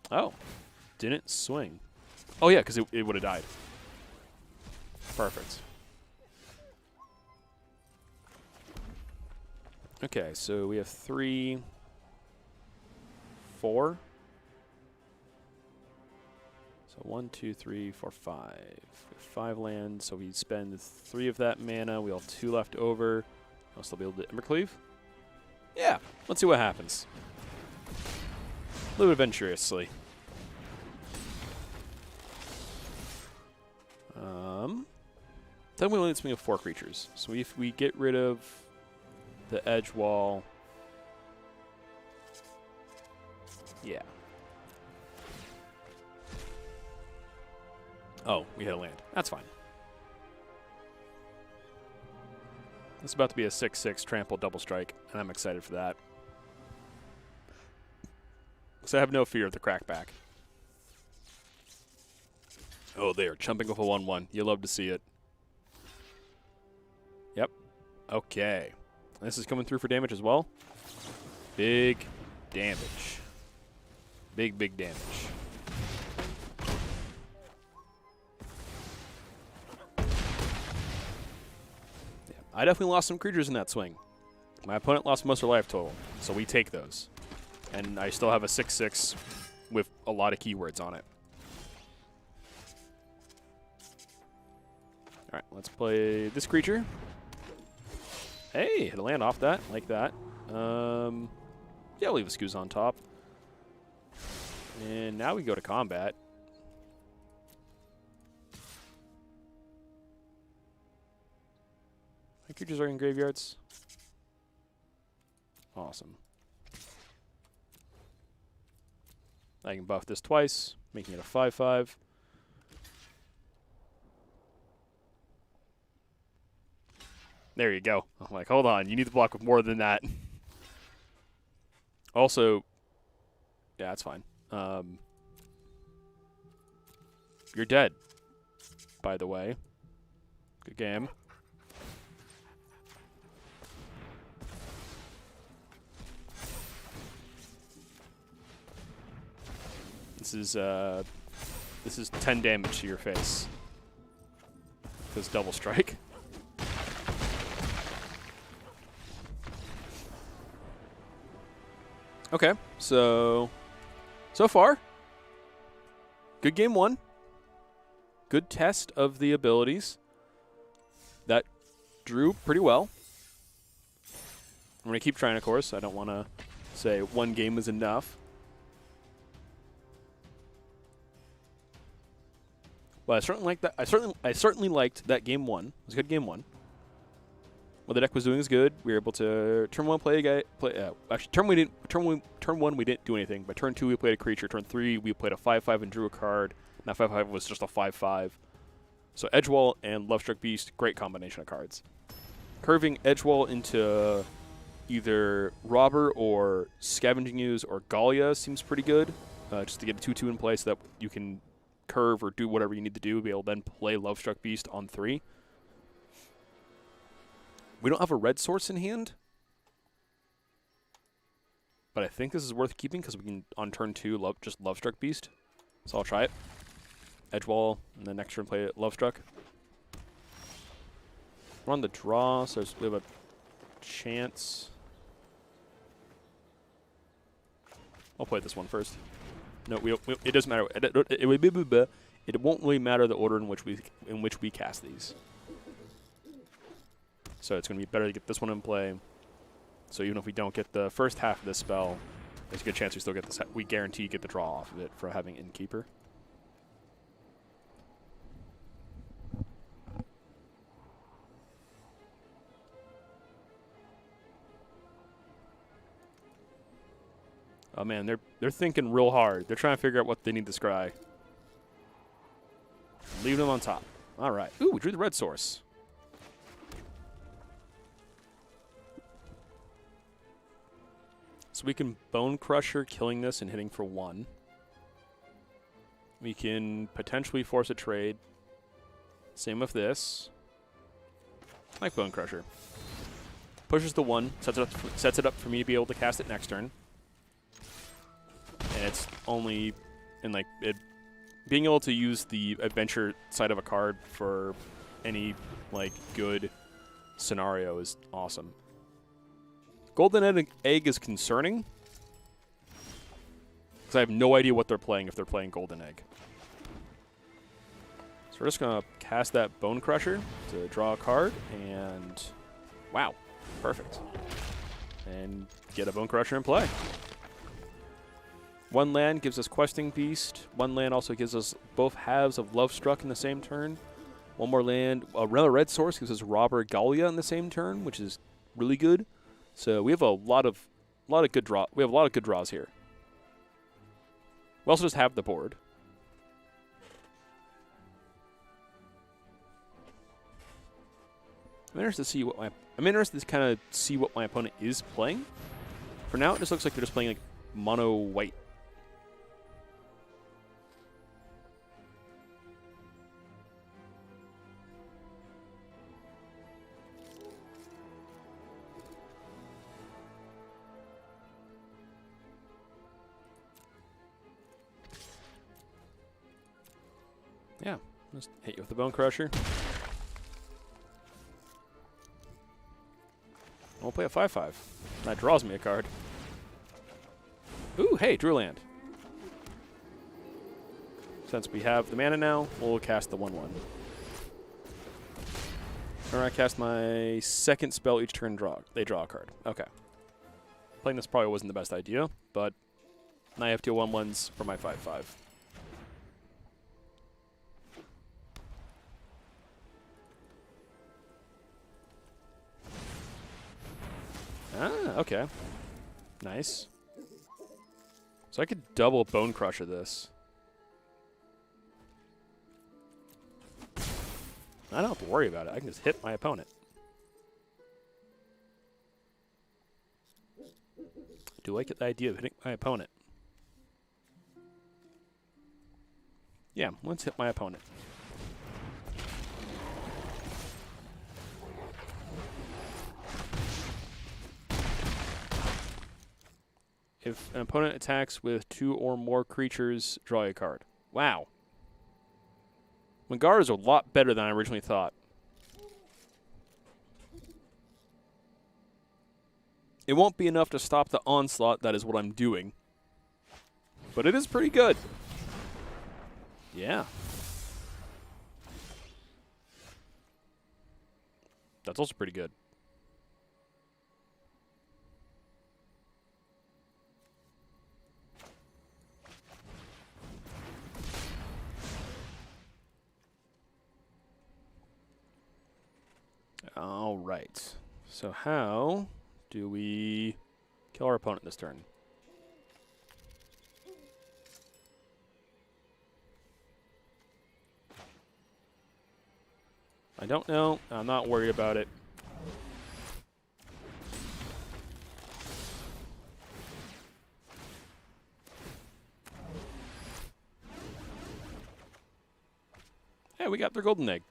Oh, didn't swing. Oh, yeah, because it would have died. Perfect. Okay, so we have 3, 4. So 1, 2, 3, 4, 5. We have 5 lands, so we spend 3 of that mana. We have 2 left over. I'll still be able to Embercleave. Yeah, let's see what happens. A little adventurously. Then we only swing with 4 creatures. So if we get rid of the edge wall, yeah. Oh, we hit a land. That's fine. It's about to be a 6/6 trample double strike, and I'm excited for that. So I have no fear of the crackback. Oh, they are chumping with a 1/1. You love to see it. Yep. Okay. This is coming through for damage as well. Big damage. Big, big damage. Yeah, I definitely lost some creatures in that swing. My opponent lost most of their life total, so we take those. And I still have a 6/6 with a lot of keywords on it. All right, let's play this creature. Hey, hit a land off that, like that. Yeah, I'll leave a Scoos on top. And now we go to combat. My creatures are in graveyards. Awesome. I can buff this twice, making it a 5/5. There you go. I'm like, hold on, you need to block with more than that. Also, yeah, that's fine. You're dead, by the way. Good game. This is 10 damage to your face. This double strike. Okay, so far, good game one. Good test of the abilities. That drew pretty well. I'm going to keep trying, of course. I don't want to say one game is enough. But I certainly liked that. I certainly liked that game one. It was a good game one. What the deck was doing is good. We were able to turn one play a guy. Actually, turn one we didn't do anything. But turn two we played a creature. Turn three we played a 5/5 and drew a card. And that 5/5 was just a 5/5. So Edgewall and Lovestruck Beast, great combination of cards. Curving Edgewall into either Robber or Scavenging Ooze or Gallia seems pretty good. Just to get a 2/2 in place so that you can curve or do whatever you need to do. Be able to then play Lovestruck Beast on 3. We don't have a red source in hand, but I think this is worth keeping because we can, on turn 2, just Lovestruck Beast. So I'll try it. Edgewall, and then next turn play Lovestruck. We're on the draw, so we have a chance. I'll play this one first. No, it doesn't matter. It won't really matter the order in which we cast these. So it's going to be better to get this one in play. So even if we don't get the first half of this spell, there's a good chance we still get this. We guarantee get the draw off of it for having Innkeeper. Oh man, they're thinking real hard. They're trying to figure out what they need to scry. Leave them on top. All right. Ooh, we drew the red source. So we can Bone Crusher, killing this and hitting for 1. We can potentially force a trade. Same with this. I like Bone Crusher. Pushes the 1, sets it up for me to be able to cast it next turn. And it's only in like it being able to use the adventure side of a card for any like good scenario is awesome. Golden Egg is concerning because I have no idea what they're playing if they're playing Golden Egg. So we're just going to cast that Bone Crusher to draw a card, and wow, perfect. And get a Bone Crusher in play. 1 land gives us Questing Beast. 1 land also gives us both halves of Lovestruck in the same turn. 1 more land, another red source gives us Robber Gallia in the same turn, which is really good. So we have a lot of good draw. We have a lot of good draws here. We also just have the board. I'm interested to see what I'm interested to kind of see what my opponent is playing. For now, it just looks like they're just playing like mono white. Yeah, just hit you with the Bone Crusher. We'll play a 5/5. That draws me a card. Ooh, hey, drew land. Since we have the mana now, we'll cast the 1/1. Or I cast my second spell each turn. They draw a card. Okay. Playing this probably wasn't the best idea, but now I have 2 1/1s for my 5/5. Ah, okay. Nice. So I could double Bone Crusher this. I don't have to worry about it. I can just hit my opponent. Do I get the idea of hitting my opponent? Yeah, let's hit my opponent. If an opponent attacks with 2 or more creatures, draw a card. Wow. Magar is a lot better than I originally thought. It won't be enough to stop the onslaught, that is what I'm doing. But it is pretty good. Yeah. That's also pretty good. All right. So how do we kill our opponent this turn? I don't know. I'm not worried about it. Hey, we got their golden egg.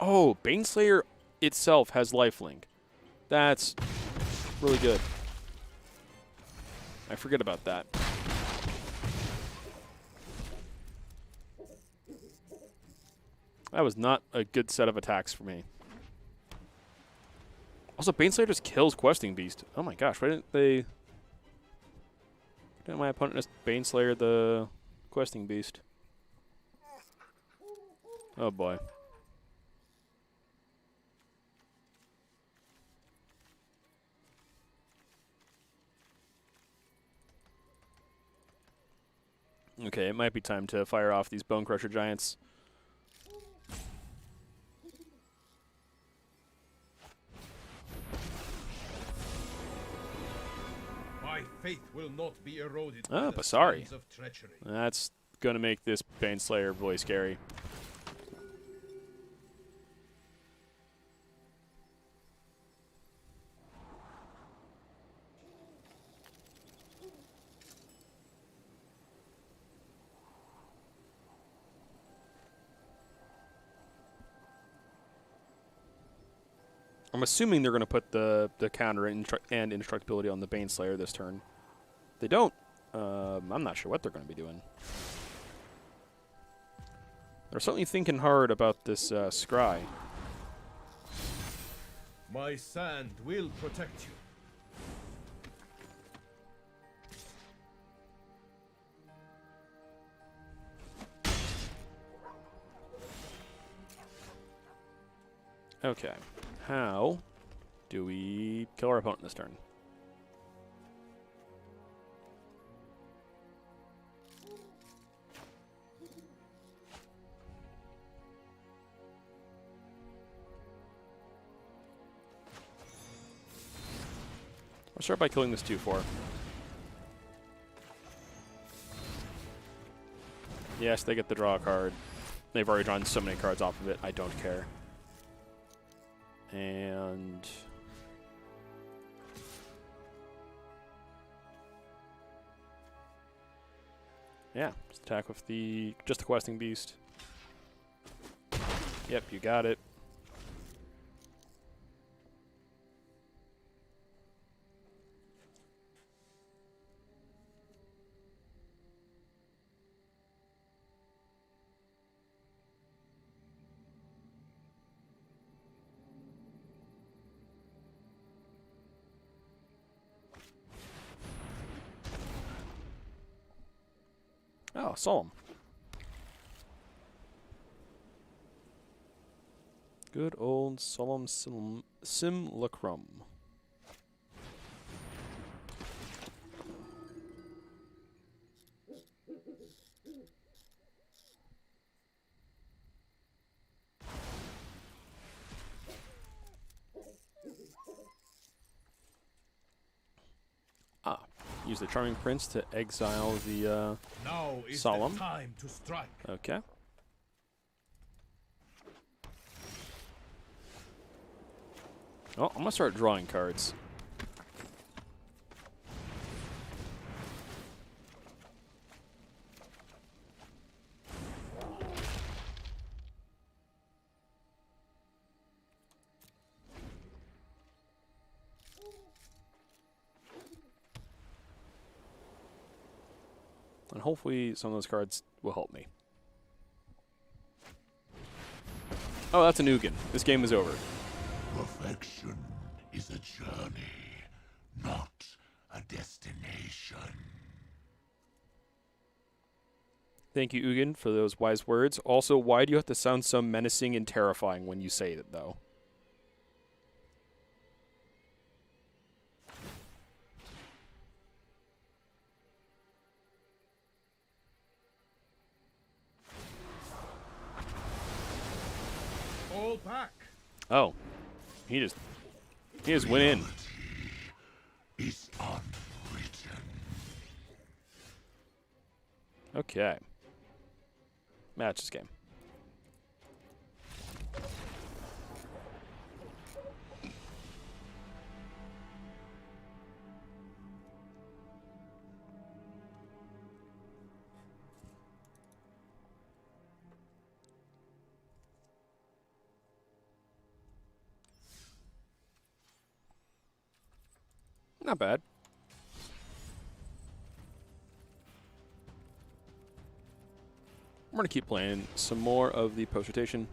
Oh, Baneslayer itself has lifelink. That's really good. I forget about that. That was not a good set of attacks for me. Also, Baneslayer just kills Questing Beast. Oh my gosh, why didn't they... Didn't my opponent just Baneslayer the Questing Beast? Oh boy. Okay, it might be time to fire off these Bone Crusher Giants. My faith will not be eroded Ah, by the Basari. signs of treachery. That's going to make this Baneslayer really scary. I'm assuming they're going to put the counter and indestructibility on the Baneslayer this turn. If they don't, I'm not sure what they're going to be doing. They're certainly thinking hard about this scry. My sand will protect you. Okay. How do we kill our opponent this turn? I'll start by killing this 2/4. Yes, they get the draw card. They've already drawn so many cards off of it. I don't care. And yeah, just attack with just the questing beast. Yep, you got it. Oh, Solemn. Good old Solemn Simulacrum. Ah, use the Charming Prince to exile the Now is Solemn. the time to strike. Okay. Oh, I'm gonna start drawing cards. And hopefully some of those cards will help me. Oh, that's an Ugin. This game is over. Perfection is a journey, not a destination. Thank you, Ugin, for those wise words. Also, why do you have to sound so menacing and terrifying when you say it, though? All back. Oh. He just went in. Is unwritten. Okay. Match this game. Not bad. I'm going to keep playing some more of the post rotation.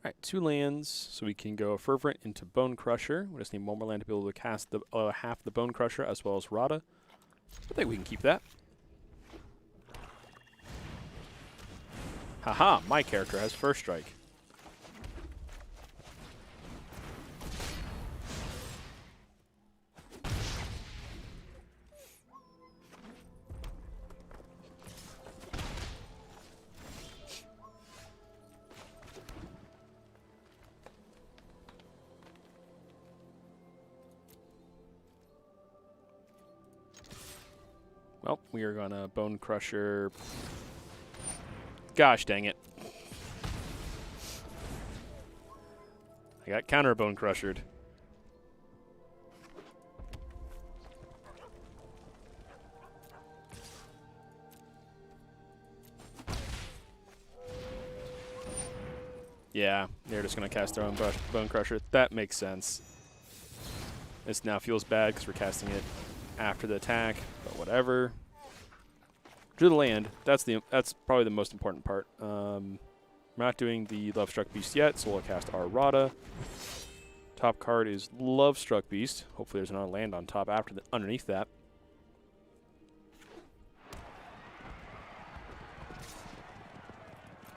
Alright, 2 lands, so we can go Fervent into Bone Crusher. We just need one more land to be able to cast the half the Bone Crusher as well as Rada. I think we can keep that. Haha, my character has first strike. Well, we are gonna Bone Crusher. Gosh dang it. I got counter Bone Crushered. Yeah, they're just gonna cast their own Bone Crusher. That makes sense. This now feels bad because we're casting it after the attack, but whatever. Drew the land. That's probably the most important part. We're not doing the Love Struck Beast yet, so we'll cast our Rada. Top card is Love Struck Beast. Hopefully there's another land on top underneath that.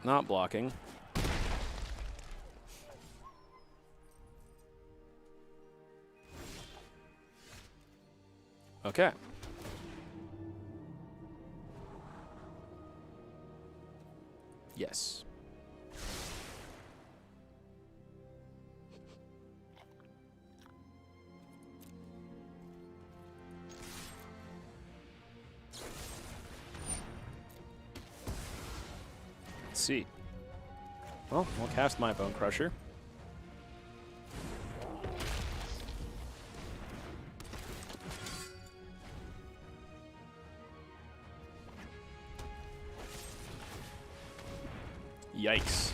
Not blocking. Okay. Yes. Let's see. Well, I'll cast my Bone Crusher. Yikes.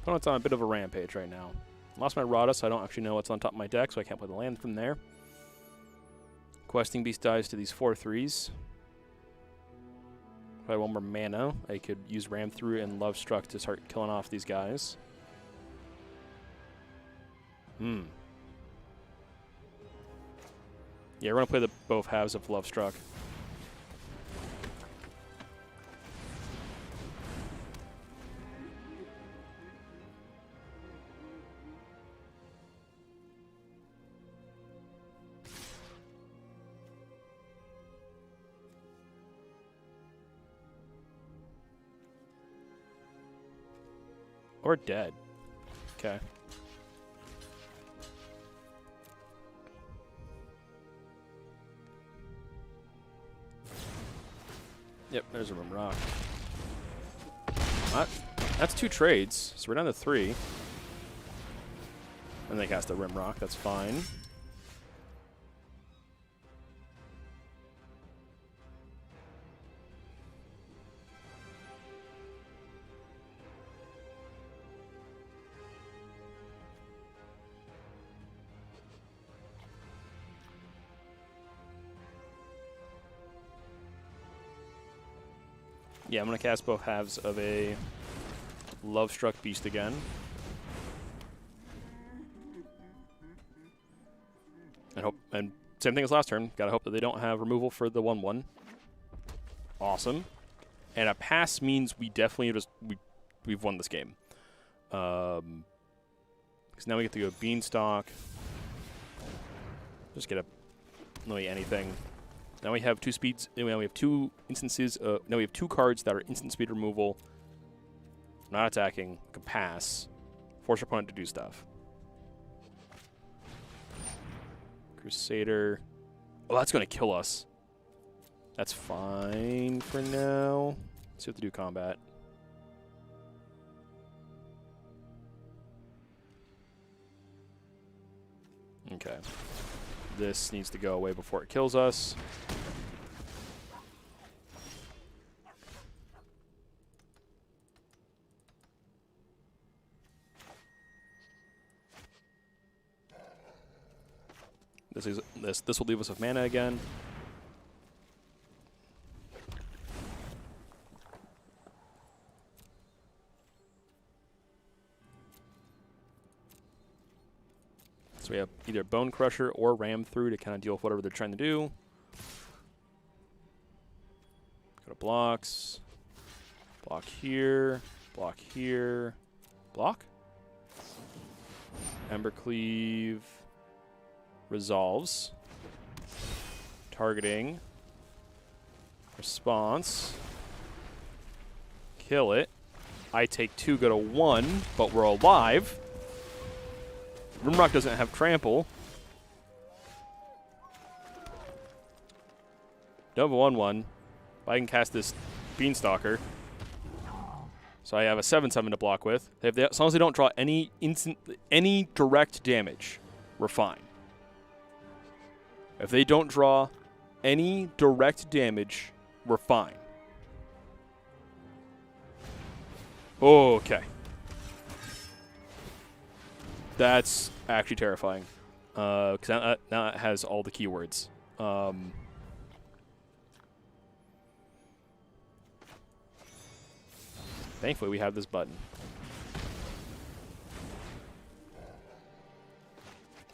Opponent's on a bit of a rampage right now. Lost my Rada, so I don't actually know what's on top of my deck, so I can't play the land from there. Questing Beast dies to these 4/3s. If I had one more mana, I could use Ram Through and Love Struck to start killing off these guys. Yeah, we're going to play the both halves of Love Struck. Or dead. Okay. Yep, there's a Rim Rock. That's 2 trades, so we're down to 3. And they cast a Rim Rock, that's fine. Yeah, I'm going to cast both halves of a Love Struck Beast again. And same thing as last turn. Gotta hope that they don't have removal for the 1/1. Awesome. And a pass means we definitely we've won this game. Because now we get to go Beanstalk. Just get a really anything. Now we have 2 speeds. Now we have 2 instances. Now we have 2 cards that are instant speed removal. Not attacking. Can pass. Force your opponent to do stuff. Crusader. Oh, that's going to kill us. That's fine for now. Let's see what to do combat. Okay. This needs to go away before it kills us. This will leave us with mana again. So we have either Bone Crusher or Ram Through to kind of deal with whatever they're trying to do. Go to blocks. Block here. Block here. Block. Embercleave. Resolves. Targeting. Response. Kill it. I take 2, go to 1, but we're alive. Rimrock doesn't have trample. Don't have a 1/1. But I can cast this Beanstalker. So I have a 7/7 to block with. As long as they don't draw any direct damage, we're fine. If they don't draw any direct damage, we're fine. Okay. That's actually terrifying. Because now it has all the keywords. Thankfully, we have this button.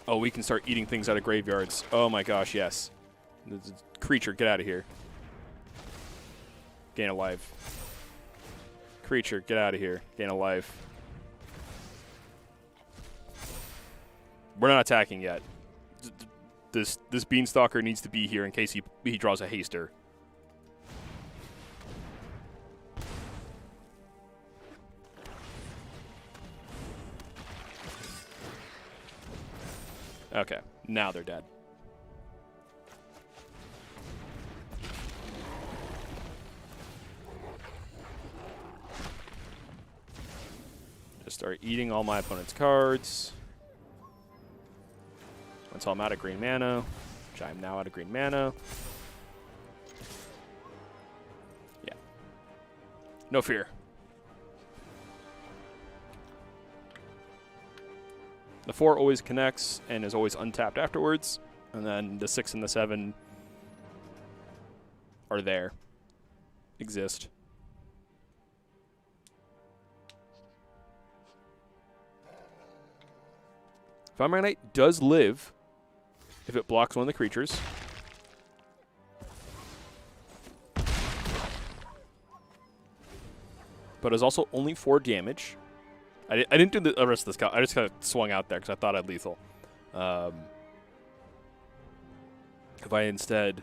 Oh, we can start eating things out of graveyards. Oh my gosh, yes. The creature, get out of here. Gain a life. Creature, get out of here. Gain a life. We're not attacking yet. This Beanstalker needs to be here in case he draws a haster. Okay, now they're dead. Just start eating all my opponent's cards. Until I'm out of green mana, which I am now out of green mana. Yeah. No fear. The 4 always connects and is always untapped afterwards. And then the 6 and the 7 are there. Exist. Vampire Knight does live if it blocks one of the creatures. But it's also only 4 damage. I didn't do the rest of this. I just kind of swung out there because I thought I'd lethal. If I instead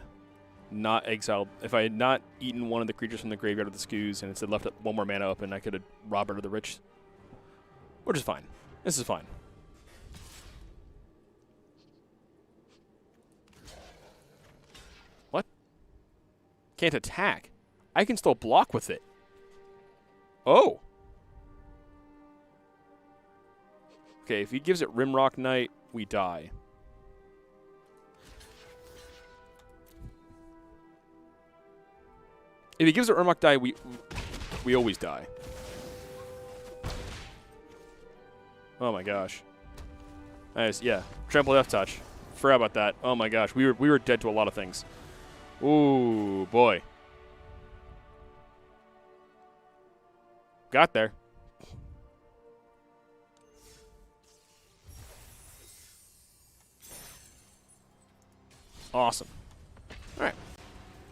not exiled, if I had not eaten one of the creatures from the graveyard of the Scoos and instead left it 1 more mana open, I could have Robert of the Rich. Which is fine. This is fine. What? Can't attack. I can still block with it. Oh. Okay, if he gives it Rimrock Knight, we die. If he gives it Rimrock die, we always die. Oh my gosh. Nice, yeah. Trample Death Touch. Forgot about that. Oh my gosh, we were dead to a lot of things. Ooh, boy. Got there. Awesome. All right.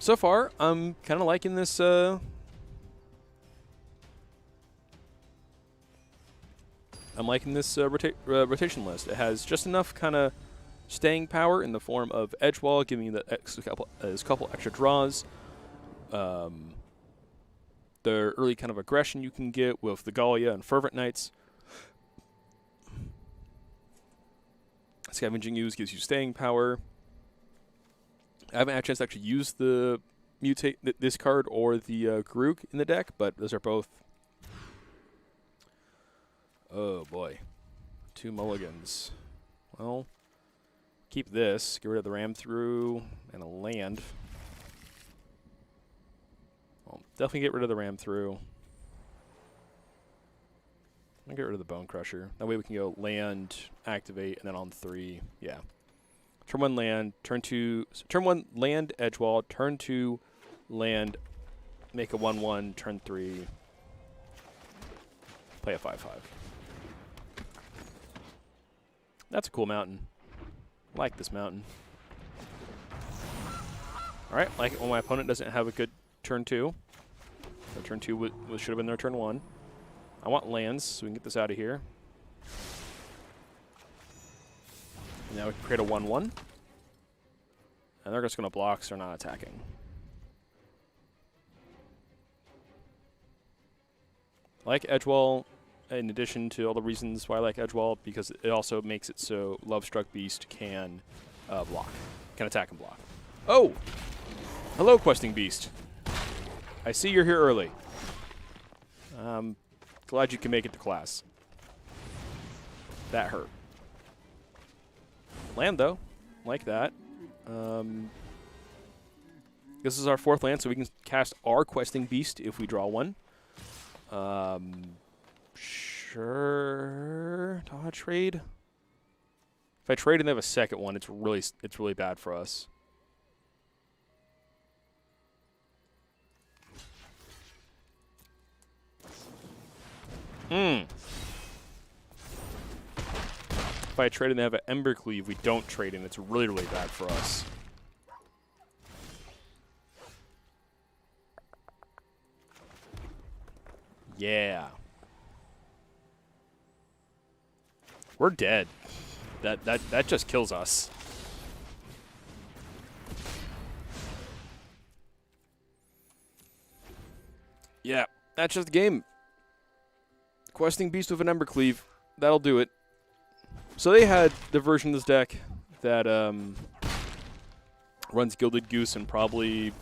So far, I'm kind of liking this. I'm liking this rotation list. It has just enough kind of staying power in the form of edge wall, giving you the couple extra draws. The early kind of aggression you can get with the Gallia and Fervent Knights. Scavenging Ooze gives you staying power. I haven't had a chance to actually use the this card or the Grook in the deck, but those are both. Oh boy, 2 mulligans. Well, keep this. Get rid of the Ram Through and a land. Well, definitely get rid of the Ram Through. I'll get rid of the Bone Crusher. That way we can go land, activate, and then on 3, yeah. Turn 1 land, turn 2, turn 1 land, edge wall, turn 2 land, make a 1/1, turn 3, play a 5/5. That's a cool mountain. I like this mountain. Alright, like it when my opponent doesn't have a good turn 2. So turn 2 should have been their turn 1. I want lands, so we can get this out of here. Now we can create a 1/1. And they're just going to block, so they're not attacking. I like Edgewall, in addition to all the reasons why I like Edgewall, because it also makes it so Lovestruck Beast can block. Can attack and block. Oh! Hello, Questing Beast. I see you're here early. Glad you can make it to class. That hurt. Land, though. Like that. This is our 4th land, so we can cast our Questing Beast if we draw one. Sure. Do I trade? If I trade and they have a second one, it's really bad for us. If I trade and they have an Ember Cleave, we don't trade, and it's really, really bad for us. Yeah. We're dead. That just kills us. Yeah, that's just the game. Questing Beast with an Embercleave. That'll do it. So they had the version of this deck that runs Gilded Goose and probably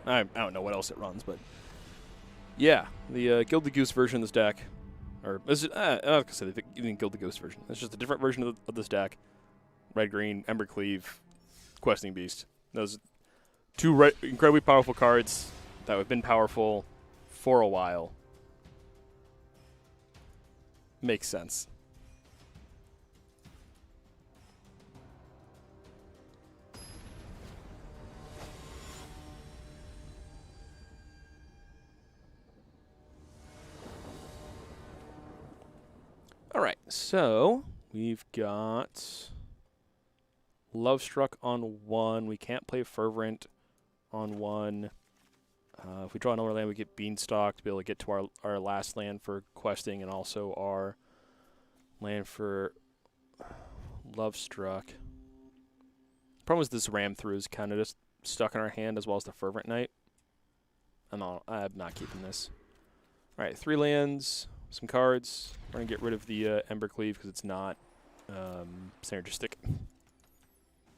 I don't know what else it runs, but yeah, the Gilded Goose version of this deck, or is it, I was gonna say the Gilded Goose version. It's just a different version of this deck. Red Green Embercleave, Questing Beast. Those two incredibly powerful cards that have been powerful for a while. Makes sense. All right, so we've got Love Struck on 1. We can't play Fervent on 1. If we draw another land, we get Beanstalk to be able to get to our last land for questing and also our land for Love Struck. Problem is this Ram Through is kind of just stuck in our hand as well as the Fervent Knight. I'm not keeping this. All right, 3 lands, some cards. We're going to get rid of the Embercleave because it's not synergistic.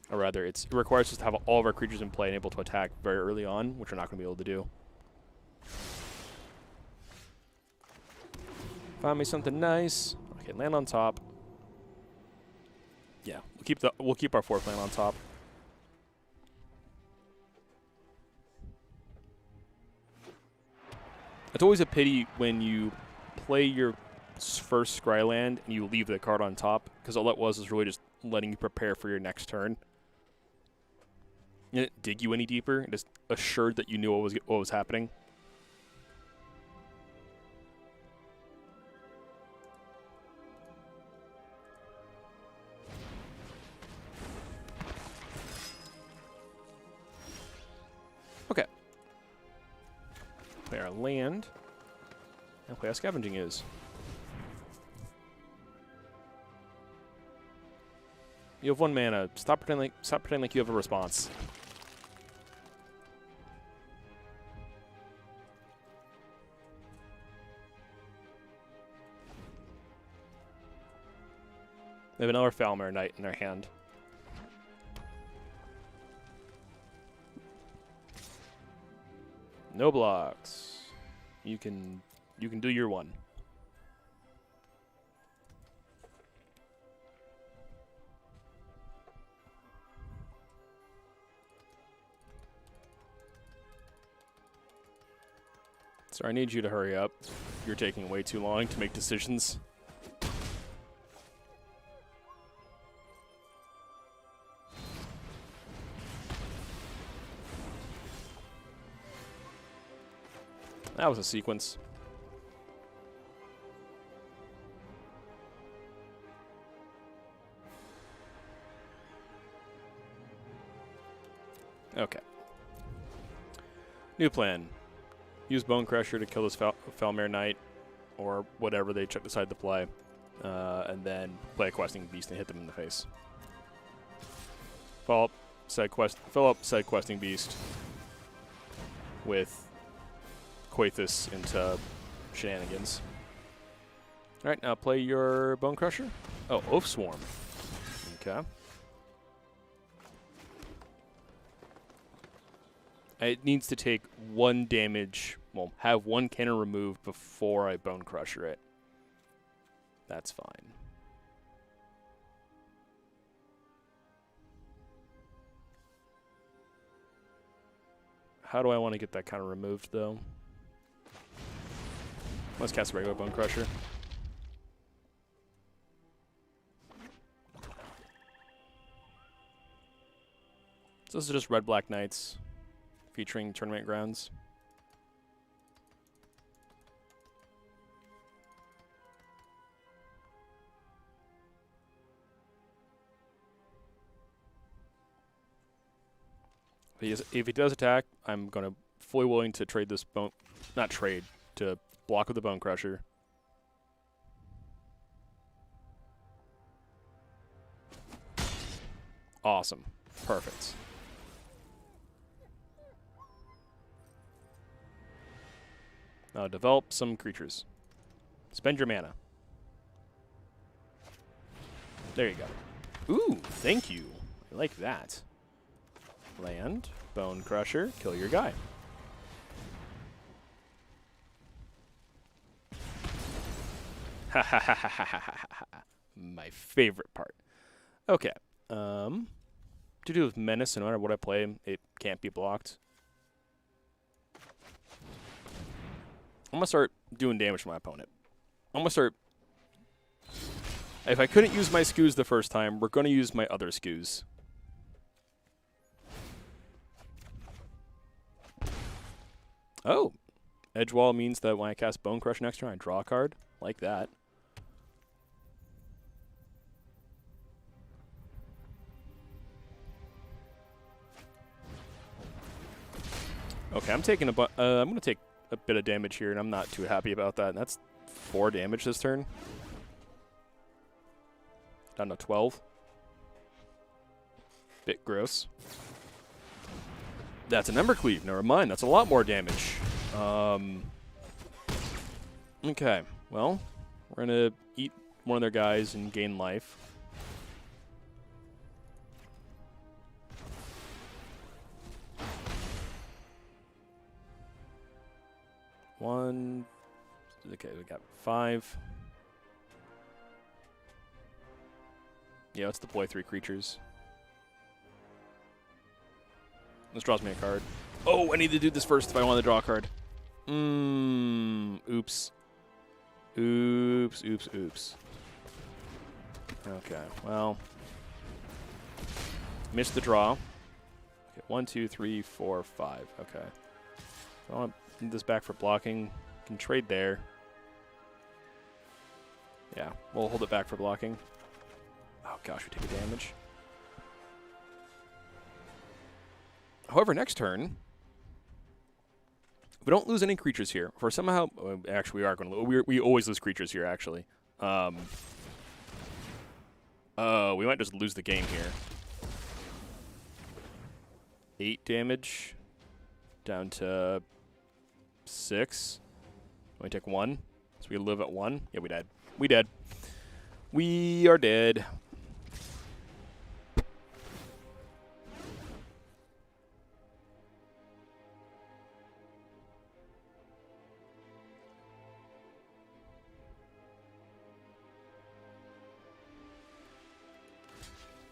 Or rather, it requires us to have all of our creatures in play and able to attack very early on, which we're not going to be able to do. Find me something nice. Okay, land on top. Yeah, we'll keep our 4th land on top. It's always a pity when you play your first Scry land and you leave the card on top, because all that was really just letting you prepare for your next turn. It didn't dig you any deeper. It just assured that you knew what was happening. Okay. Play our land. And play our Scavenging Ooze. You have 1 mana. Stop pretending like you have a response. They have another Falmer Knight in their hand. No blocks. You can do your one. So I need you to hurry up. You're taking way too long to make decisions. That was a sequence. Okay. New plan. Use Bone Crusher to kill this Falmer Knight, or whatever they decide to play, and then play a Questing Beast and hit them in the face. Fill up said Questing Beast with Quathus into shenanigans. All right, now play your Bone Crusher. Oh, Oath Swarm. Okay. It needs to take 1 damage, well, have 1 cannon removed before I Bone Crusher it. That's fine. How do I want to get that kind of removed, though? Let's cast a regular Bone Crusher. So this is just Red-Black Knights featuring Tournament Grounds. If he does attack, I'm going to fully willing to trade this bone, not trade, to block with the Bone Crusher. Awesome. Perfect. Now develop some creatures. Spend your mana. There you go. Ooh, thank you. I like that. Land, Bone Crusher, kill your guy. Ha ha ha ha ha ha ha ha. My favorite part. Okay. To do with Menace, no matter what I play, it can't be blocked. I'm going to start doing damage to my opponent. I'm going to start... If I couldn't use my skews the first time, we're going to use my other skews. Oh. Edge wall means that when I cast Bone Crush next turn, I draw a card. Like that. Okay, I'm taking I'm going to take a bit of damage here, and I'm not too happy about that. And that's 4 damage this turn. Down to 12. Bit gross. That's an Embercleave. Never mind. That's a lot more damage. Okay. Well, we're going to eat one of their guys and gain life. One. Okay, we got 5. Yeah, let's deploy 3 creatures. This draws me a card. Oh, I need to do this first if I want to draw a card. Oops. Oops, oops, oops. Okay, well. Missed the draw. Okay, 1, 2, 3, 4, 5. Okay. I want to need this back for blocking. Can trade there. Yeah, we'll hold it back for blocking. Oh gosh, we take a damage. However, next turn, we don't lose any creatures here. For somehow, actually, we are going to lose. We always lose creatures here, actually. We might just lose the game here. 8 damage down to 6. We take 1, so we live at 1. Yeah, we dead. We dead. We are dead.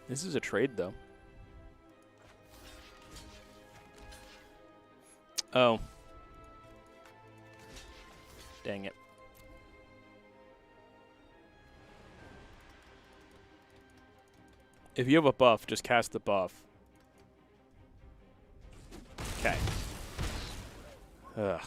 This is a trade, though. Oh. Dang it. If you have a buff, just cast the buff. Okay. Ugh.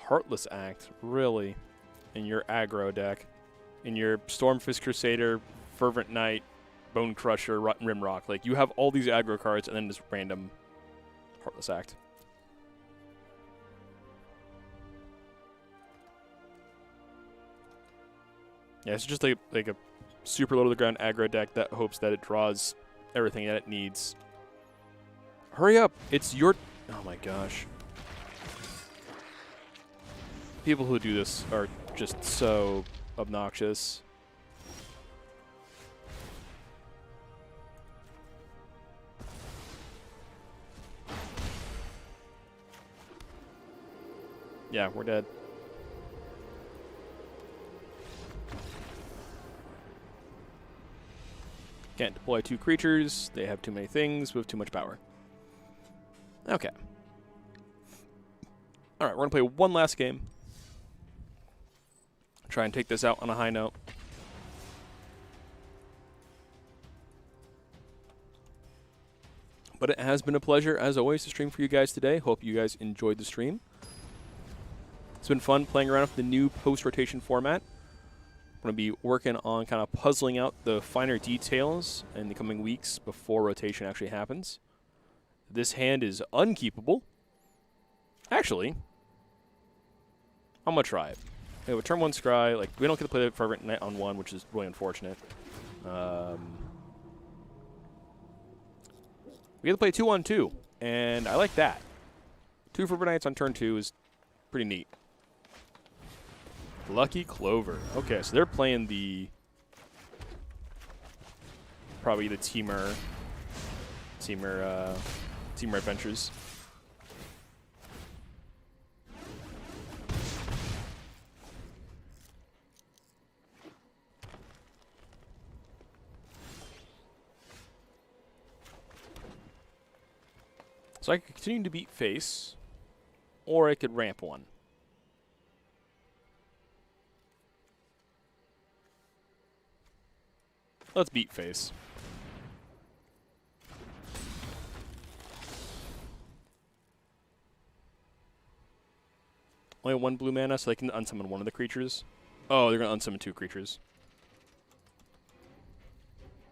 Heartless Act, really, in your aggro deck. In your Stormfist Crusader, Fervent Knight, Bone Crusher, Rimrock. Like, you have all these aggro cards and then this random Heartless Act. Yeah, it's just like a super low to the ground aggro deck that hopes that it draws everything that it needs. Hurry up! It's your... Oh my gosh. People who do this are just so obnoxious. Yeah, we're dead. Can't deploy 2 creatures. They have too many things with too much power. Okay. Alright, we're going to play one last game. Try and take this out on a high note. But it has been a pleasure, as always, to stream for you guys today. Hope you guys enjoyed the stream. It's been fun playing around with the new post-rotation format. Going to be working on kind of puzzling out the finer details in the coming weeks before rotation actually happens. This hand is unkeepable. Actually, I'm going to try it. We have a turn 1 scry. Like, we don't get to play the Fervent Knight on 1, which is really unfortunate. We get to play 2 on 2, and I like that. 2 Fervent Knights on turn 2 is pretty neat. Lucky Clover. Okay, so they're playing the probably the Teamer Adventures. So I could continue to beat face, or I could ramp 1. Let's beat face. Only 1 blue mana, so they can unsummon 1 of the creatures. Oh, they're going to unsummon 2 creatures.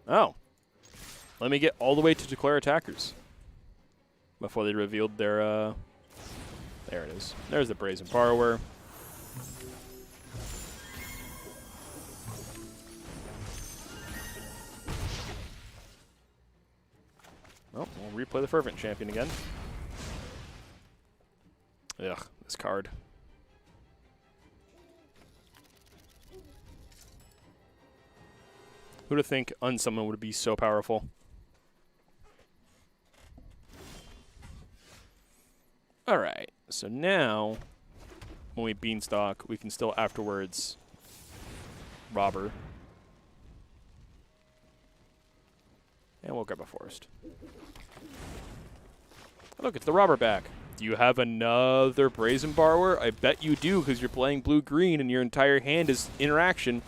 Oh. Let me get all the way to declare attackers before they revealed their, there it is. There's the Brazen Borrower. Oh, we'll replay the Fervent Champion again. Ugh, this card. Who'd have think Unsummon would be so powerful? Alright, so now, when we Beanstalk, we can still afterwards Robber. And we'll grab a Forest. Look, it's the Robber back. Do you have another Brazen Borrower? I bet you do, because you're playing blue-green and your entire hand is interaction.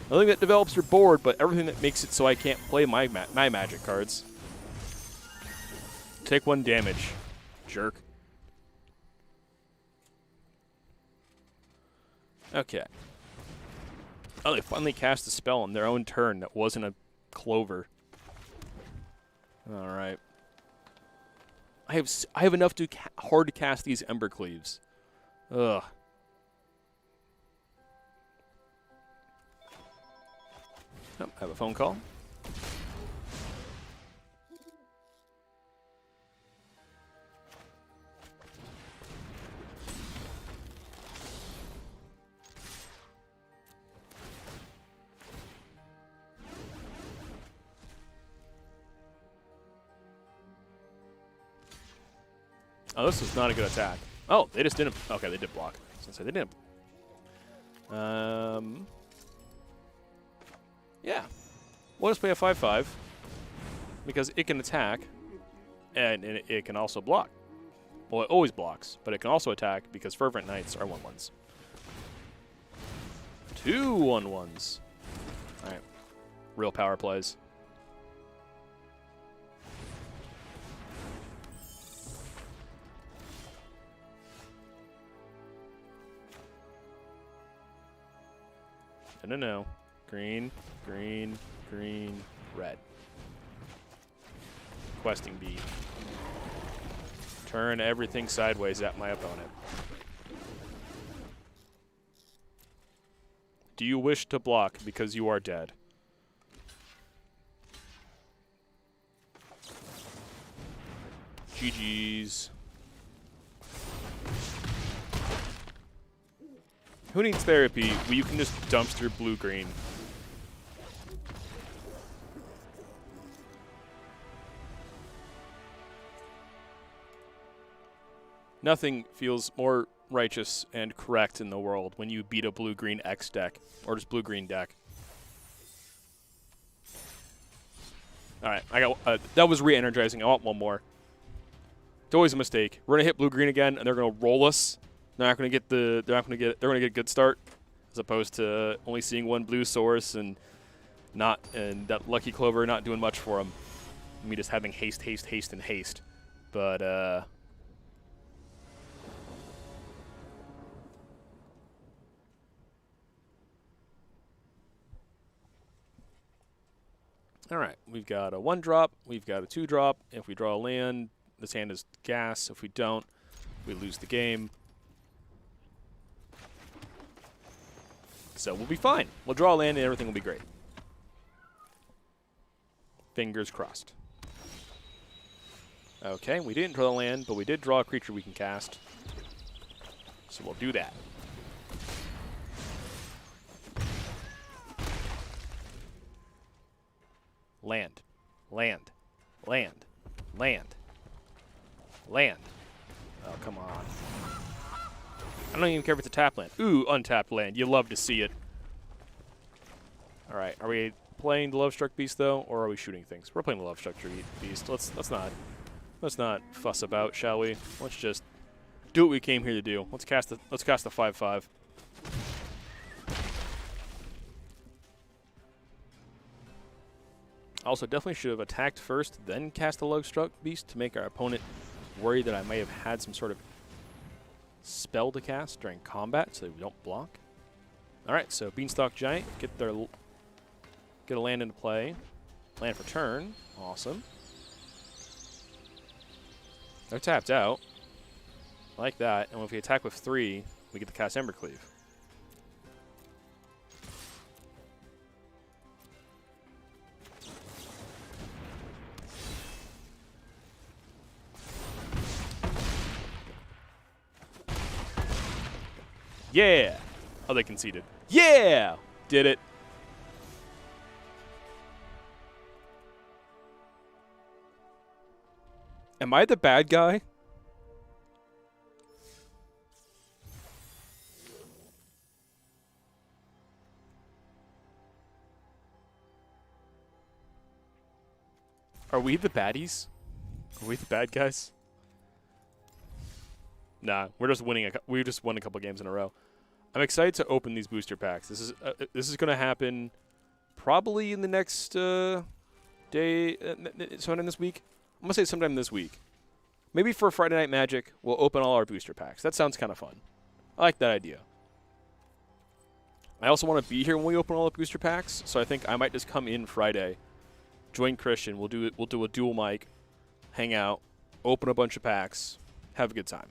Nothing that develops your board, but everything that makes it so I can't play my Magic cards. Take 1 damage, jerk. Okay. Oh, they finally cast a spell on their own turn that wasn't a Clover. All right. I have enough to hard to cast these Ember Cleaves. Ugh. Oh, I have a phone call. Oh, this is not a good attack. Oh, they just didn't. Okay, they did block. I was gonna say they didn't. Yeah. We'll just play a 5/5 because it can attack and it can also block. Well, it always blocks, but it can also attack because Fervent Knights are 1/1s. 2 1/1s. All right. Real power plays. No. Green, green, green, red. Questing Bee. Turn everything sideways at my opponent. Do you wish to block because you are dead? GG's. Who needs therapy where you can just dumpster blue-green? Nothing feels more righteous and correct in the world when you beat a blue-green X deck, or just blue-green deck. All right, I got that was re-energizing. I want 1 more. It's always a mistake. We're gonna hit blue-green again, and they're gonna roll us. They're not gonna get a good start, as opposed to only seeing 1 blue source and that Lucky Clover not doing much for them. Me just having haste, and haste. But All right, we've got a 1-drop, we've got a 2-drop. If we draw a land, this hand is gas. If we don't, we lose the game. So we'll be fine. We'll draw a land and everything will be great. Fingers crossed. Okay, we didn't draw the land, but we did draw a creature we can cast. So we'll do that. Land. Land. Land. Land. Land. Oh, come on. I don't even care if it's a tap land. Ooh, untapped land. You love to see it. All right, are we playing the Love-Struck Beast though, or are we shooting things? We're playing the Love-Struck Beast. Let's not fuss about, shall we? Let's just do what we came here to do. Let's cast the 5/5. Also, definitely should have attacked first, then cast the Love-Struck Beast to make our opponent worry that I may have had some sort of spell to cast during combat so that we don't block. All right, so Beanstalk Giant, get a land into play. Land for turn. Awesome. They're tapped out. I like that. And if we attack with 3, we get to cast Embercleave. Yeah! Oh, they conceded. Yeah! Did it. Am I the bad guy? Are we the baddies? Are we the bad guys? Nah, we're just winning. We just won a couple games in a row. I'm excited to open these booster packs. This is going to happen probably in the next day, sometime this week. I'm going to say sometime this week. Maybe for Friday Night Magic, we'll open all our booster packs. That sounds kind of fun. I like that idea. I also want to be here when we open all the booster packs, so I think I might just come in Friday, join Christian. We'll do a dual mic, hang out, open a bunch of packs, have a good time.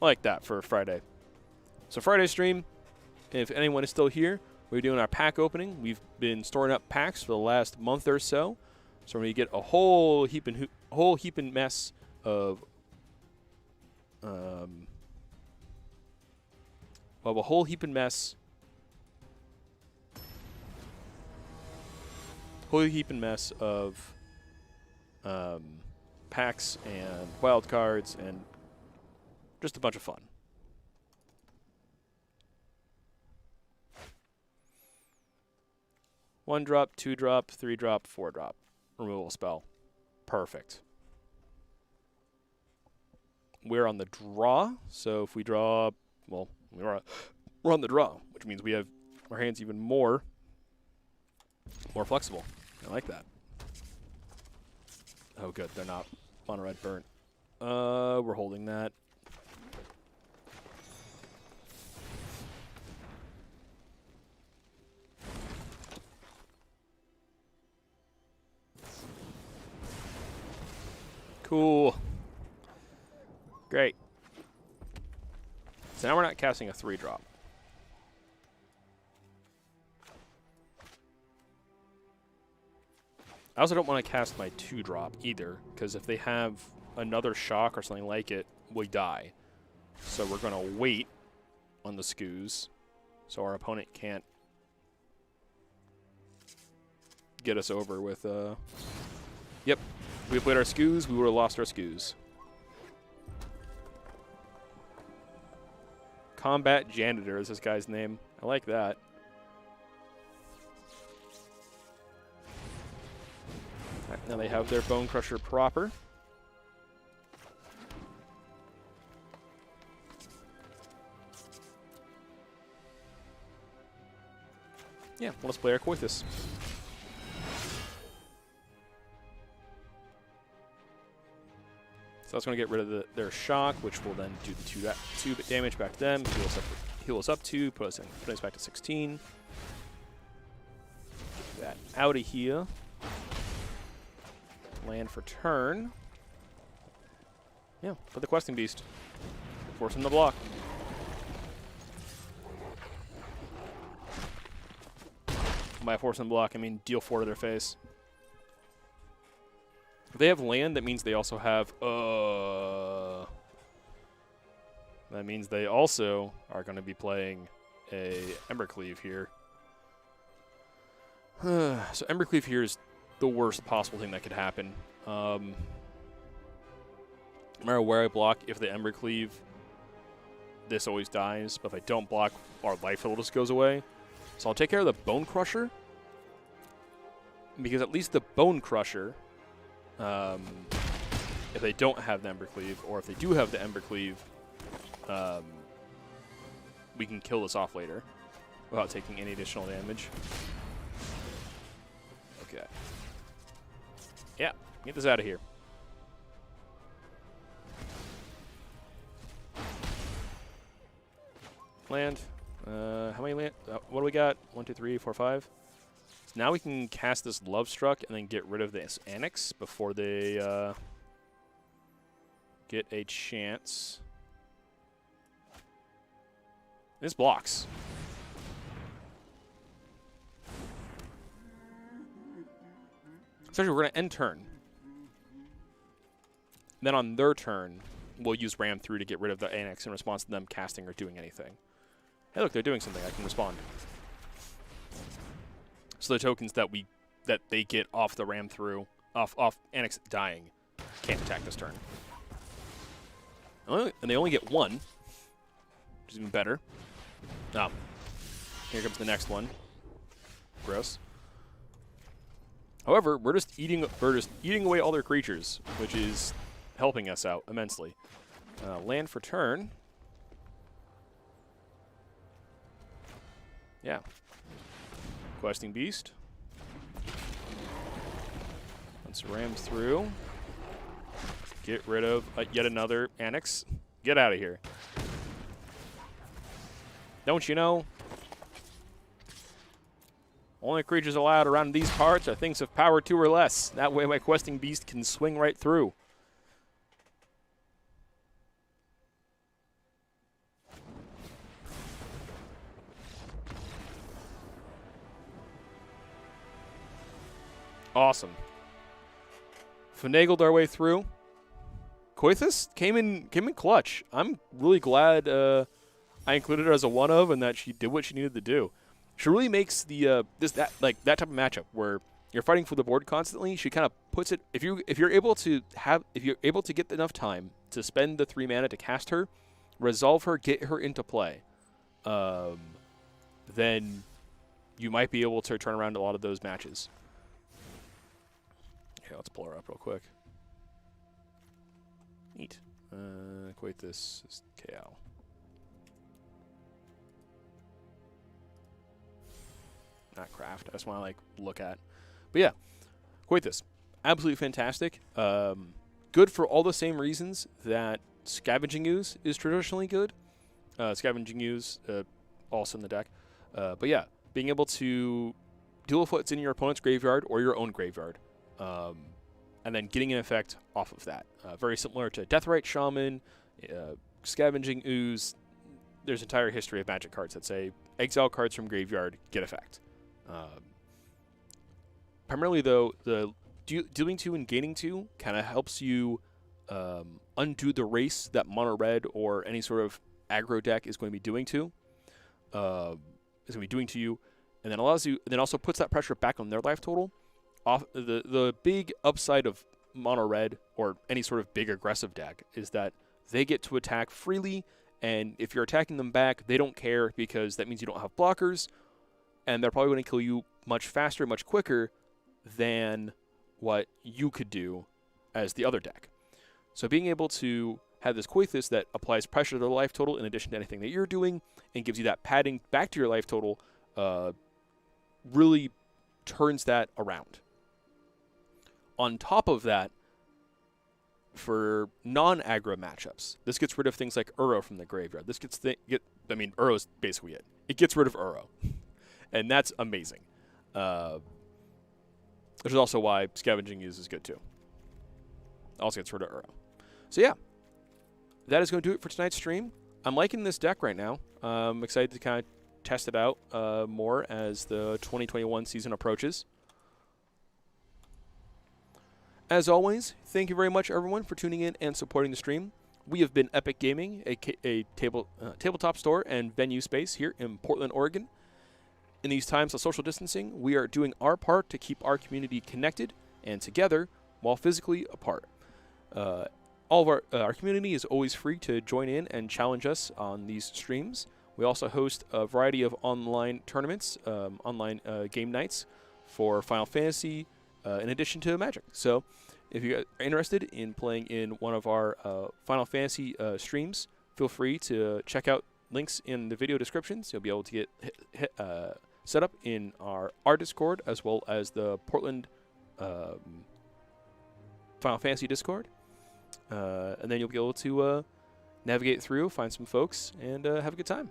I like that for Friday. So Friday stream, if anyone is still here, we're doing our pack opening. We've been storing up packs for the last month or so. So when you get a whole heap and mess of a whole heap and mess of packs and wild cards and just a bunch of fun. One drop, 2-drop, 3-drop, 4-drop. Removal spell. Perfect. We're on the draw, so if we draw, well, we're on the draw, which means we have our hands even more flexible. I like that. Oh, good. They're not mono red burnt. We're holding that. Cool. Great. So now we're not casting a 3-drop. I also don't want to cast my 2-drop either, because if they have another shock or something like it, we die. So we're going to wait on the scoos so our opponent can't get us over with... Yep. If we played our scoos, we would have lost our scoos. Combat Janitor is this guy's name. I like that. Right, now they have their Bone Crusher proper. Yeah, well, let's play our Coithus. So that's going to get rid of their shock, which will then do the 2 damage back to them, heal us up 2, put us back to 16. that out of here. Land for turn. Yeah, for the Questing Beast. Force him to block. By force him to block, I mean deal 4 to their face. If they have land, that means they also have... that means they also are going to be playing a Embercleave here. So Embercleave here is the worst possible thing that could happen. No matter where I block, if the Embercleave, this always dies. But if I don't block, our life total just goes away. So I'll take care of the Bone Crusher. Because at least the Bone Crusher, if they don't have the Embercleave, or if they do have the Embercleave, we can kill this off later without taking any additional damage. Okay. Yeah, get this out of here. Land. How many land? What do we got? 1, 2, 3, 4, 5. So now we can cast this Love Struck and then get rid of this Annex before they get a chance. This blocks. Essentially, we're going to end turn. Then on their turn, we'll use Ram through to get rid of the Annex in response to them casting or doing anything. Hey, look, they're doing something. I can respond. So the tokens that they get off the Ram through, off Annex dying, can't attack this turn. And they only get 1, which is even better. Oh. Here comes the next one. Gross. However, we're just eating away all their creatures, which is helping us out immensely. Land for turn. Yeah. Questing Beast. Once it rams through. Get rid of yet another Annex. Get out of here. Don't you know? Only creatures allowed around these parts are things of power 2 or less. That way my Questing Beast can swing right through. Awesome. Finagled our way through. Coithus came in clutch. I'm really glad I included her as a one of and that she did what she needed to do. She really makes the that type of matchup where you're fighting for the board constantly. She kind of puts it if you're able to get enough time to spend the 3 mana to cast her, resolve her, get her into play, then you might be able to turn around a lot of those matches. Okay, let's pull her up real quick. Neat. Equate this as KL. Not craft. I just want to look at. But yeah, equate this. Absolutely fantastic. Good for all the same reasons that Scavenging Ooze is traditionally good. Scavenging Ooze also in the deck. But yeah, being able to deal with what's in your opponent's graveyard or your own graveyard. And then getting an effect off of that. Very similar to Deathrite Shaman, Scavenging Ooze. There's an entire history of Magic cards that say exile cards from graveyard, get effect. Primarily, though, the dealing 2 and gaining 2 kind of helps you undo the race that mono red or any sort of aggro deck is going to be doing to you, and then allows you. Then also puts that pressure back on their life total. Off the big upside of mono red or any sort of big aggressive deck is that they get to attack freely, and if you're attacking them back, they don't care because that means you don't have blockers, and they're probably going to kill you much faster, much quicker than what you could do as the other deck. So being able to have this Coithus that applies pressure to the life total in addition to anything that you're doing and gives you that padding back to your life total really turns that around. On top of that, for non-aggro matchups, this gets rid of things like Uro from the graveyard. This Uro's basically it. It gets rid of Uro, and that's amazing. which is also why scavenging is good too. Also gets rid of Uro. So yeah, that is going to do it for tonight's stream. I'm liking this deck right now. I'm excited to kind of test it out more as the 2021 season approaches. As always, thank you very much, everyone, for tuning in and supporting the stream. We have been Epic Gaming, a tabletop store and venue space here in Portland, Oregon. In these times of social distancing, we are doing our part to keep our community connected and together while physically apart. All of our community is always free to join in and challenge us on these streams. We also host a variety of online tournaments, online game nights for Final Fantasy, in addition to Magic. So if you are interested in playing in one of our Final Fantasy streams, feel free to check out links in the video descriptions. You'll be able to get set up in our Discord as well as the Portland Final Fantasy Discord. And then you'll be able to navigate through, find some folks, and have a good time.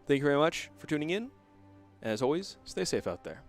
Thank you very much for tuning in. As always, stay safe out there.